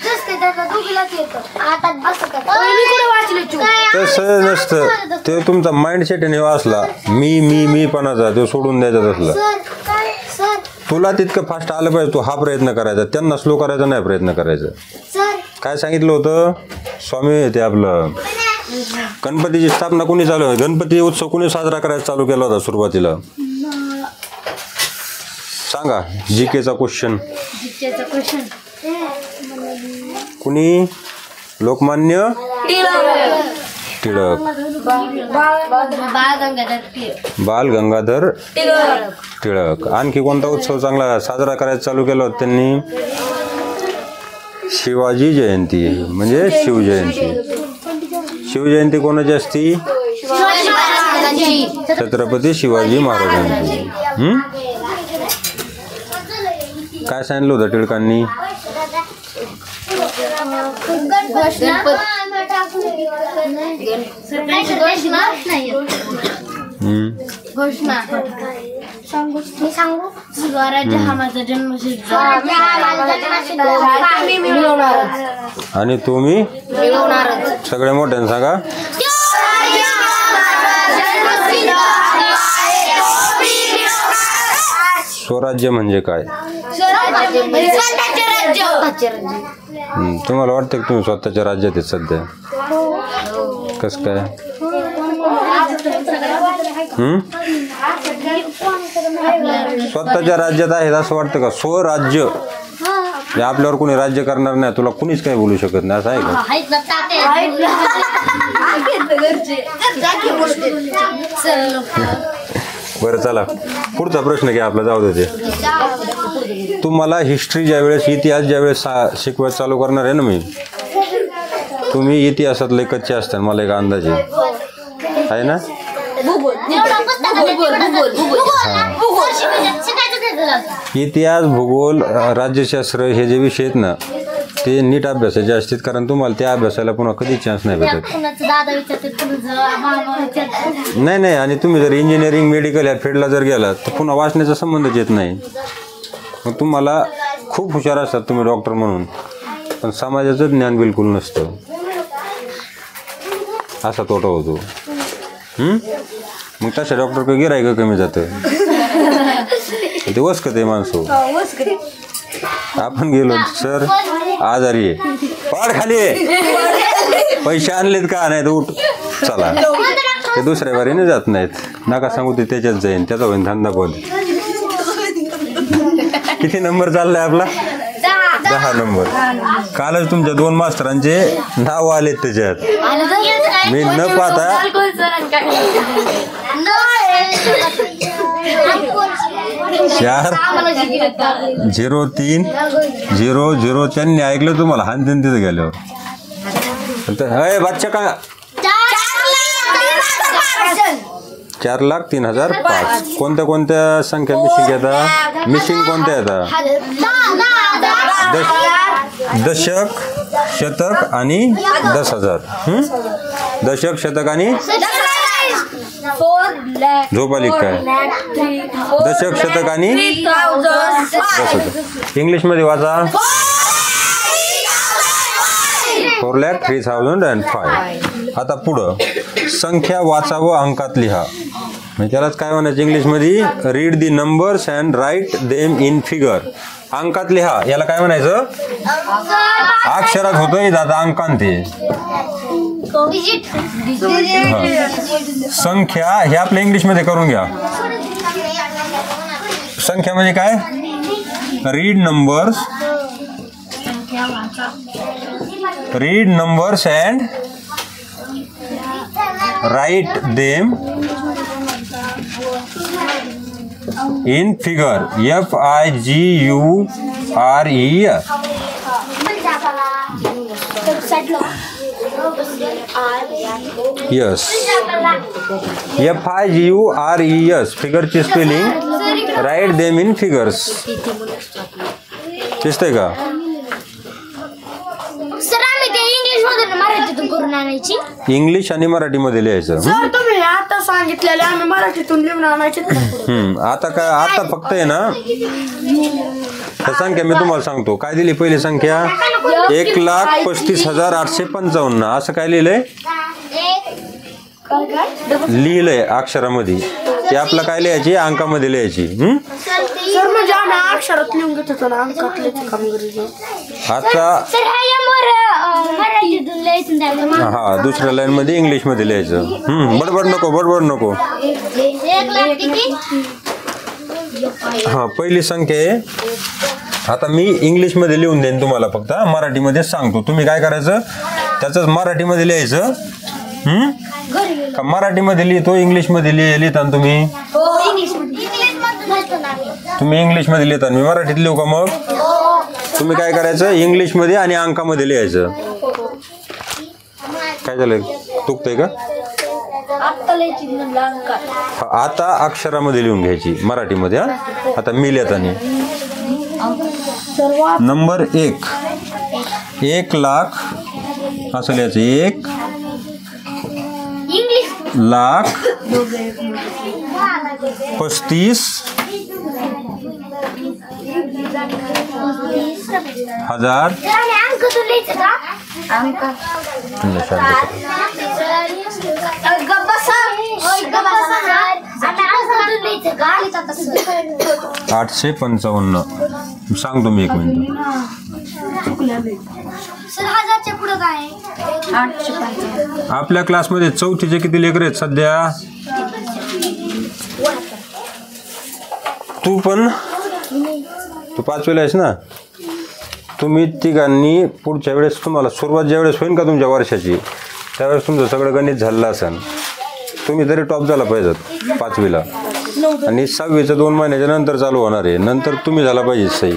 S3: जस काय त्याला दोघीलाच येतं. आता असं करतात. मी कुठे वाचले चूक?
S1: तसं नसतं. ते तुमचा माइंडसेट आहे असला मी पणाचा तो सोडून द्यायचा तसला.
S3: सर काय सर
S1: तुला तितकं फास्ट आलं पाहिजे. तू हा प्रयत्न करायचा, त्यांना स्लो करायचा नाही प्रयत्न करायचा.
S3: सर
S1: काय सांगितलं होतं स्वामी? ते आपलं गणपतीची स्थापना कोणी चालू आहे? गणपती उत्सव कोणी साजरा करायला चालू केला होता सुरुवातीला? सांगा. जीकेचा क्वेश्चन. कुणी? लोकमान्य टिळक. बाल गंगाधर टिळक. आणखी कोणता उत्सव चांगला साजरा करायला चालू केला होता त्यांनी? शिवाजी जयंती म्हणजे शिवजयंती. शिवजयंती कोणाची असती? छत्रपती शिवाजी महाराजांची. काय सांगितलं होतं टिळकांनी?
S2: घोषणा स्वराज्य हा माझा जन्मसिद्ध
S1: आणि तुम्ही सगळे मोठ्याने सांगा. स्वराज्य म्हणजे काय? तुम्हाला वाटतं की तुम्ही स्वतःच्या राज्यात आहेत सध्या? कसं काय? स्वतःच्या राज्यात आहेत असं वाटतं का? स्वराज्य आपल्यावर कोणी राज्य करणार नाही, तुला कुणीच काही बोलू शकत नाही असं आहे का? बरं चला पुढचा प्रश्न घ्या आपला. जाऊ दे. तुम्हाला हिस्ट्री ज्यावेळेस इतिहास ज्यावेळेस शिकवायला चालू करणार आहे ना मी, तुम्ही इतिहासातले कच्चे असतात मला एक अंदाज आहे ना. इतिहास भूगोल राज्यशास्त्र हे जे विषय आहेत ना ते नीट अभ्यासाचे असतात, कारण तुम्हाला त्या अभ्यासाला पुन्हा कधीच चान्स नाही भेटत. नाही आणि तुम्ही जर इंजिनिअरिंग मेडिकल या फील्डला जर गेलात तर पुन्हा वाचण्याचा संबंधच येत नाही. मग तुम्हाला खूप हुशार असतात तुम्ही डॉक्टर म्हणून, पण समाजाचं ज्ञान बिलकुल नसतं. असा तोटा होतो. मग तशा डॉक्टर गिरायक कमी जातं ते वसकत आहे माणसं. आपण गेलो सर आजारी आहे पाड खाली पैसे आणलेत का नाही तर उठ चला ते दुसऱ्या बारीने जात नाहीत नका सांगू ते त्याच्यात जाईन त्याचा होईन धंदा बोल. किती नंबर चाललाय आपला 10 नंबर. कालच तुमच्या 2 मास्तरांचे नाव आलेत त्याच्यात मी न पाहता 4-0-3-0-0 त्यांनी ऐकलं तुम्हाला हानतीन तिथे गेल्यावर बच्चा का 4,03,005. कोणत्या कोणत्या संख्या मिसिंग येतात मिसिंग कोणत्या येतात दशक शतक आणि 10,000. दशक शतक आणि झोप आली काय दशक शतक आणि 10,000 इंग्लिशमध्ये वाचा 4,03,005. आता पुढं संख्या वाचा व अंकात लिहा म्हणजे त्यालाच काय म्हणायचं इंग्लिशमध्ये read the numbers and write them in figure. अंकात लिहा याला काय म्हणायचं अक्षरात होतं आता अंकांत ते संख्या हे आपल्या इंग्लिशमध्ये करून घ्या. संख्या म्हणजे काय read numbers and write them in figure FIGURES. Yes FIGURES फिगरची spelling write them in figures दिसतंय का इंग्लिश आणि मराठीमध्ये लिहायचं.
S2: तुम्ही आता सांगितलेले आम्ही मराठीतून लिहून आणायचे.
S1: आता काय आता फक्त आहे ना तर संख्या मी तुम्हाला सांगतो काय दिली पहिली संख्या 1,35,855. असं काय लिहिलंय लिहिलंय अक्षरामध्ये ते आपलं काय लिहायची अंकामध्ये लिहायची. आता हा दुसऱ्या लाईन मध्ये इंग्लिश मध्ये लिहायचं. बडबड नको हा पहिली संख्या आहे. आता मी इंग्लिश मध्ये लिहून देईन तुम्हाला फक्त मराठीमध्ये सांगतो तुम्ही काय करायचं त्याच मराठीमध्ये लिहायचं. का मराठीमध्ये लिहितो इंग्लिश मध्ये लिहिता तुम्ही इंग्लिश मध्ये लिहिता मी मराठीत लिहू का मग तुम्ही काय करायचं इंग्लिश मध्ये आणि अंकामध्ये लिहायचं. काय झालं चुकतंय का आता अक्षरामध्ये लिहून घ्यायची मराठीमध्ये. आता मी लिहिताना नंबर 1,00,000 असं लिहायचं 1,35,000 855. सांगतो मी 1 मिनिट आपल्या क्लासमध्ये 4थीचे किती लेकर आहेत सध्या तू 5वीला आहेस ना तुम्ही तिघांनी पुढच्या वेळेस तुम्हाला सुरुवात ज्यावेळेस होईल का तुमच्या वर्षाची त्यावेळेस तुमचं सगळं गणित झालं असेल तुम्ही तरी टॉप झाला पाहिजेत 5वीला आणि 6वीचं 2 महिन्याच्या नंतर चालू होणार आहे नंतर तुम्ही झाला पाहिजे सही.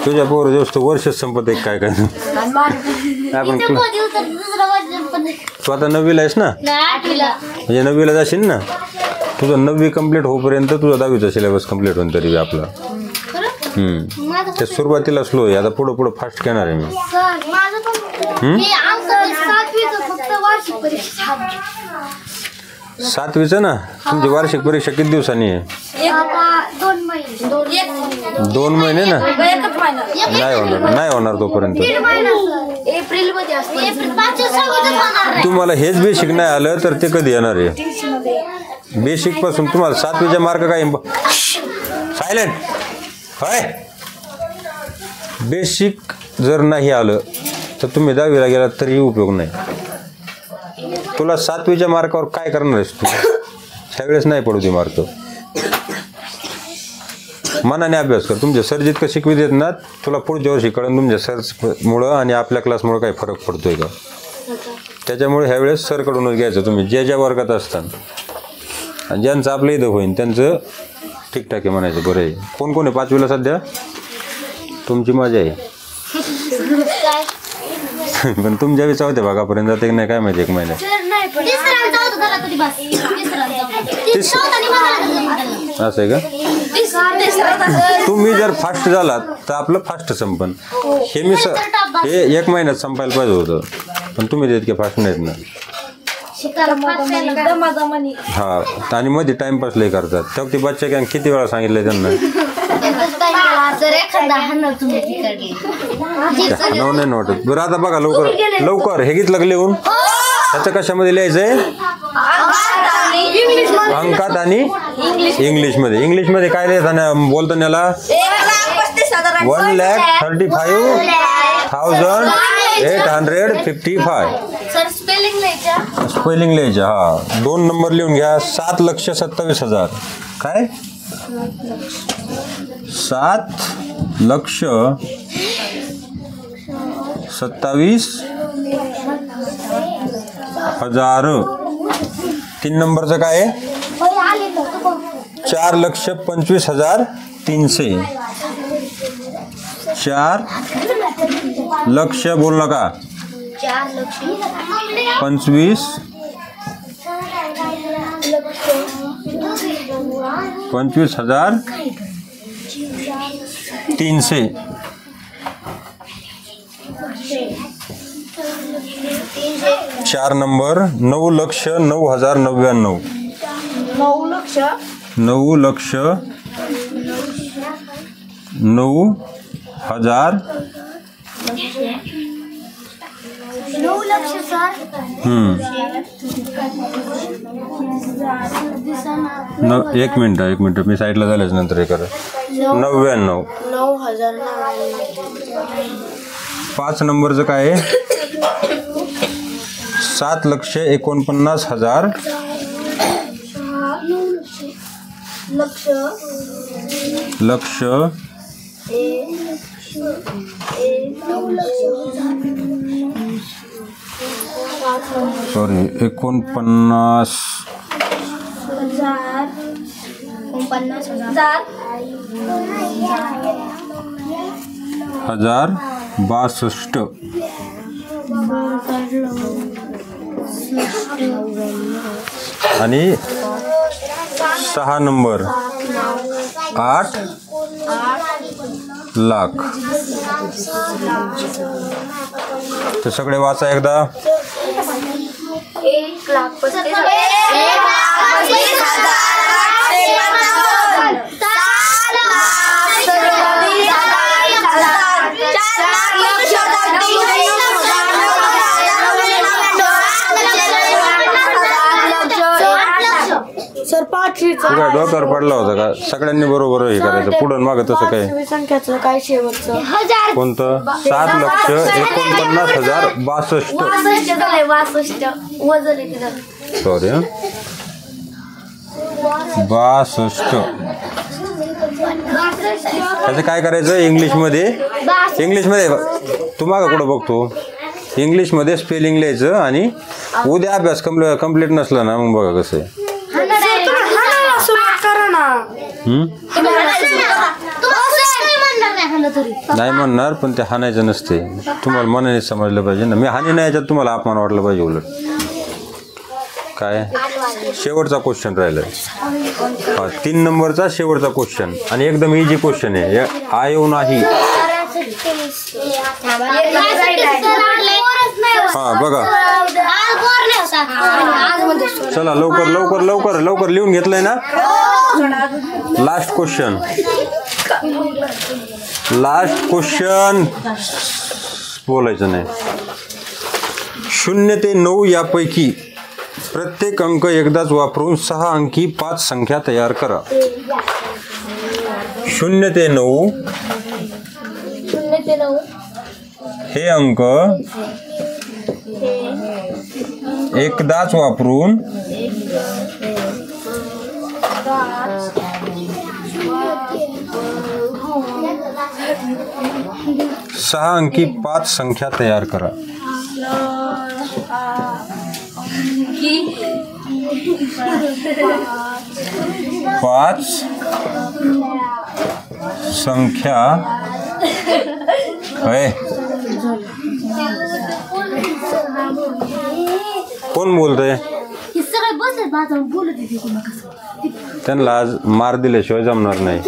S1: तुझ्या पोर जास्त वर्ष संपत आहे काय आपण तू आता 9वीला आहेस ना म्हणजे 9वीला जाशील ना तुझं 9वी कंप्लीट होईपर्यंत तुझा 10वीचा सिलेबस कंप्लीट होईल तरी आपला. ते सुरुवातीला स्लो आहे आता पुढं फास्ट घेणार आहे मी. 7वीचं ना तुमची वार्षिक परीक्षा किती दिवसांनी आहे 2 महिने ना नाही होणार तोपर्यंत
S2: एप्रिल मध्ये असतं.
S3: एप्रिल 5 होणार नाही.
S1: तुम्हाला हेच बेसिक नाही आलं तर ते कधी येणार आहे? बेसिक पासून तुम्हाला 7वीचे मार्क काय सायलेंट होय. बेसिक जर नाही आलं तर तुम्ही 10वीला गेलात तरी उपयोग नाही. तुला 7वीच्या मार्कावर काय करणार आहेस तू? त्यावेळेस नाही पडू दे मार्क. मनाने अभ्यास कर. तुमचे सर जितकं शिकवी देत ना तुला पुढच्या वर्षी कळून तुमच्या सरमुळं आणि आपल्या क्लासमुळं काही फरक पडतोय का. त्याच्यामुळे ह्यावेळेस सरकडूनच घ्यायचं तुम्ही जे ज्या वर्गात असताना. आणि ज्यांचं आपलं इथं होईन त्यांचं ठीकठाक आहे म्हणायचं. बरं आहे. कोण कोण आहे 5वीला सध्या? तुमची मजा आहे. पण तुमच्या 4थ्या भागापर्यंत जाते की नाही काय माहिती. 1 महिन्यात असं आहे का? तुम्ही जर फास्ट झालात तर आपलं फास्ट संपन. हे 1 महिन्यात संपायला पाहिजे होतं पण तुम्ही तितके फास्ट नाहीत ना. हा आणि मध्ये टाइमपास लय करतात. तेव्हा ती बच्चा गँग किती वेळा सांगितलंय त्यांना. नाही वाटत. बरं आता बघा लवकर लवकर हे घेतलं लिहून. त्याचं कशामध्ये लिहायचंय? अंकात आणि इंग्लिशमध्ये. इंग्लिशमध्ये काय लिहायचं बोलताना याला 1,35,855. स्पेलिंग लिहायचं. हा 2 नंबर लिहून घ्या. 7,27,000. काय 7,27,000. 3 नंबरचं काय आहे? 4,25,300. 4 लक्ष बोल नका. 25,300. 4 नंबर 9,09,099. 9,09,000.
S3: 9 लक्ष सर.
S1: एक मिनिट मी साईडला झाल्याच नंतर हे करा. 99. 5 नंबरचं काय आहे? 7,49,000. लक्ष सॉरी 49,062. आणि 6 नंबर 8 लाख. तर सगळे वाचा एकदा.
S2: 5वीचं
S1: डोक्यावर पडला होता का? सगळ्यांनी बरोबर हे करायचं. पुढं मागं तसं काय
S2: संख्याचं काय शेवटचं
S1: कोणतं? 7,61,062. सॉरी 62. त्याचं काय करायचं? इंग्लिशमध्ये तू मागं कुठं बघतो? इंग्लिशमध्ये स्पेलिंग लिहायचं आणि उद्या अभ्यास कम्प्लीट नसला ना मग बघा कसं आहे. नाही म्हणणार पण ते हाणायचं नसते. तुम्हाला मनाने समजलं पाहिजे ना. मी हानी नाही याच्यात तुम्हाला अपमान वाटलं पाहिजे. उलट काय शेवटचा क्वेश्चन राहिलाय. 3 नंबरचा शेवटचा क्वेश्चन आणि एकदम इझी क्वेश्चन आहे. आयो नाही. हा बघा चला लवकर लवकर लवकर लवकर लिहून घेतलंय ना. लास्ट क्वेश्चन बोलायचं नाही. 0 ते 9 यापैकी प्रत्येक अंक एकदाच वापरून 6 अंकी 5 संख्या तयार करा. 0 ते 9 हे अंक एकदाच वापरून 6 अंकी 5 संख्या तयार करा. 5 संख्या है. कोण बोलतंय? त्यांना आज मार दिल्याशिवाय जमणार नाही.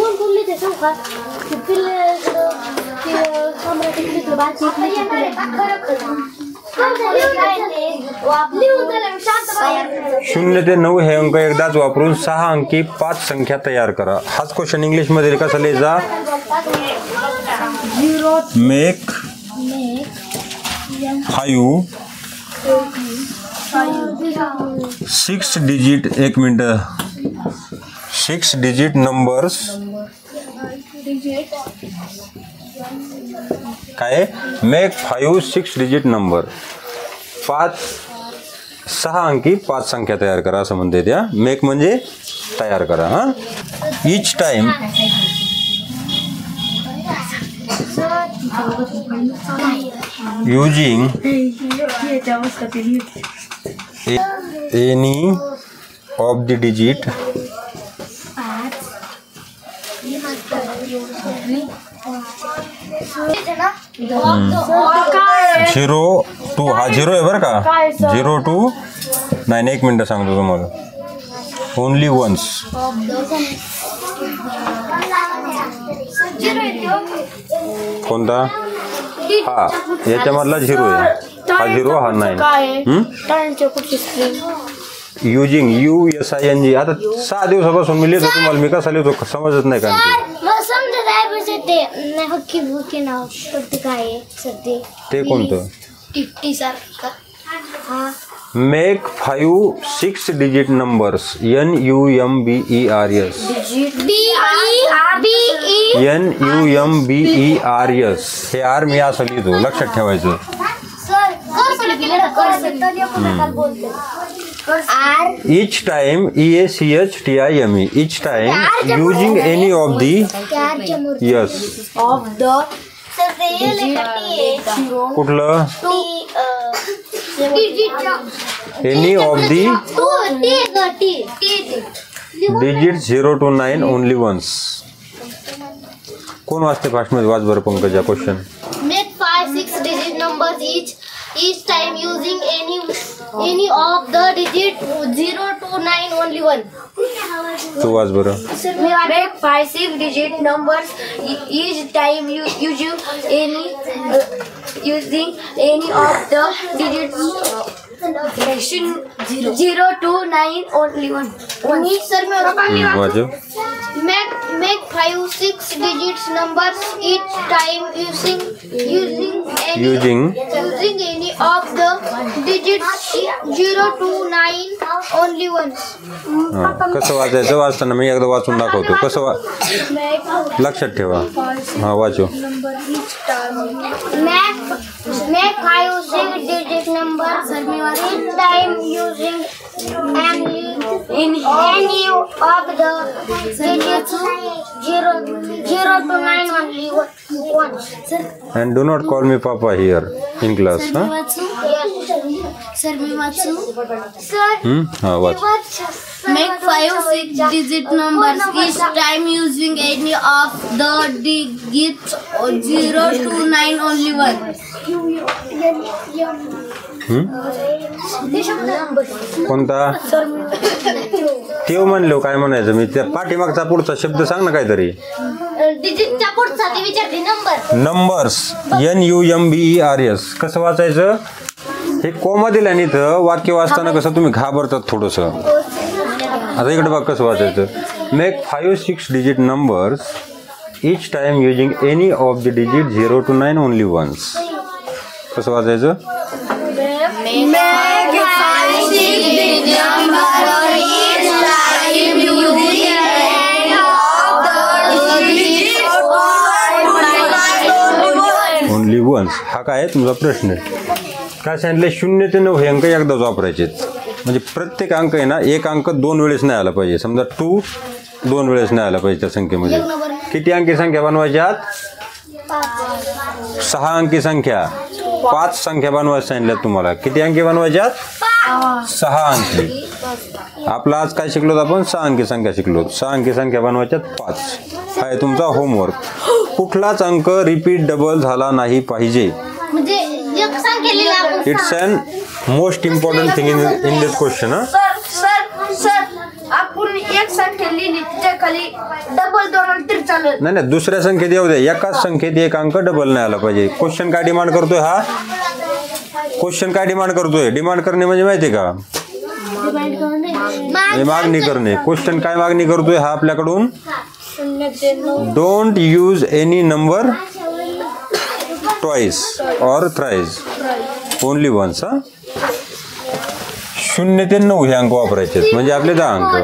S1: शून्य ते 9 हे अंक एकदाच वापरून 6 अंकी 5 संख्या तयार करा. हाच क्वेश्चन इंग्लिश मध्ये कसा लिहायचा? Make 5 6 digit 1 minute 6 digit numbers काय? मेक 5 6 डिजिट नंबर 6 अंकी 5 संख्या तयार करा असं म्हणते त्या. मेक म्हणजे तयार करा. हा, each time using any of the digit 0 to हा 0 आहे बरं का. 0 to 9 1 मिनिट सांगतो तुम्हाला. ओनली वन्स कोणता? हा याच्यामधला 0 आहे. हा 0 हा 9. Using USING. आता 6 दिवसापासून मी लिहितो तुम्हाला. मी कसा लिहितो समजत नाही का? ते कोणतं? Make 5 6 digit numbers NUMBERS NUMBERS. हे आर मी असं लिहितो, लक्षात ठेवायचं. each time EACHTIME each time using any of the yes कुठलं? any of the digits 0 to 9 only once. कोण वाचते फास्ट मध्ये? वाच बरं Pankaja. Question.
S3: Make 5 6 digit numbers each time using any of the digit 0 to 9 only one.
S1: तू वाच बरं.
S2: Make 5 6 digit numbers each time using any of the digits 0 to 9 only one.
S1: Watch.
S3: Make 5 6 digits numbers each time using any of the digits 0 to 9 only once.
S1: कसं वाचायचं? वाचताना मी एकदा वाचून दाखवतो. कसं लक्षात ठेवा. हा वाचो.
S3: Make 5 6 digit numbers each time using any of the digits 0 to 9 only once.
S1: And do not call me Papa here in class. Huh?
S3: Sir,
S1: हा वाच.
S2: Make 5 6 digit numbers each time using any of the digits 0 to 9 only one.
S1: कोणता? तेव म्हणलो काय म्हणायचं मी? त्या पाठीमागचा पुढचा शब्द सांग ना काहीतरी.
S3: डिजिटचा पुढचा ते विचारते नंबर.
S1: Numbers NUMBERS. कसं वाचायचं? हे कोमा दिल्या आणि इथं वाक्य वाचताना कसं तुम्ही घाबरतात थोडंसं. आता इकडे बघ कसं वाचायचं. Make 5 6 digit numbers each time using any of the digit 0 to 9 only once. कसं वाचायचं? Only once. हा काय आहे तुमचा प्रश्न आहे. काय सांगितलं 0 ते 9 हे अंक एकदाच वापरायचे. म्हणजे प्रत्येक अंक आहे ना, एक अंक 2 वेळेस नाही आला पाहिजे. समजा 2 2 वेळेस नाही आला पाहिजे त्या संख्येमध्ये. किती अंकी संख्या बनवायच्यात? 6 अंकी संख्या. 5 संख्या बनवायला सांगितल्यात तुम्हाला. किती अंकी बनवायच्यात? 6 अंकी. आपला आज काय शिकलो आपण? 6 अंकी संख्या शिकलो. 6 अंकी संख्या बनवायच्यात 5. हा आहे तुमचा होमवर्क. कुठलाच अंक रिपीट डबल झाला नाही पाहिजे. It's an most important thing in this question.
S3: आपण एक संख्या लिहिली तिच्या खाली डबल 2 अंतर चालेल.
S1: नाही दुसऱ्या संख्येत येऊ दे. एकाच संख्येत एक अंक डबल नाही आला पाहिजे. क्वेश्चन काय डिमांड करतोय हा? क्वेश्चन काय डिमांड करतोय? डिमांड करणे म्हणजे माहिती का? मागणी करणे. क्वेश्चन काय मागणी करतोय हा आपल्याकडून? Don't use any number twice और थ्राइस, ओनली वन्स. 0 ते 9 हे अंक वापरायचे म्हणजे आपले 10 अंक.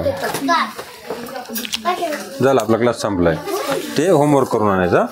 S1: झाला आपला क्लास संपलाय. ते होमवर्क करून आणायचा.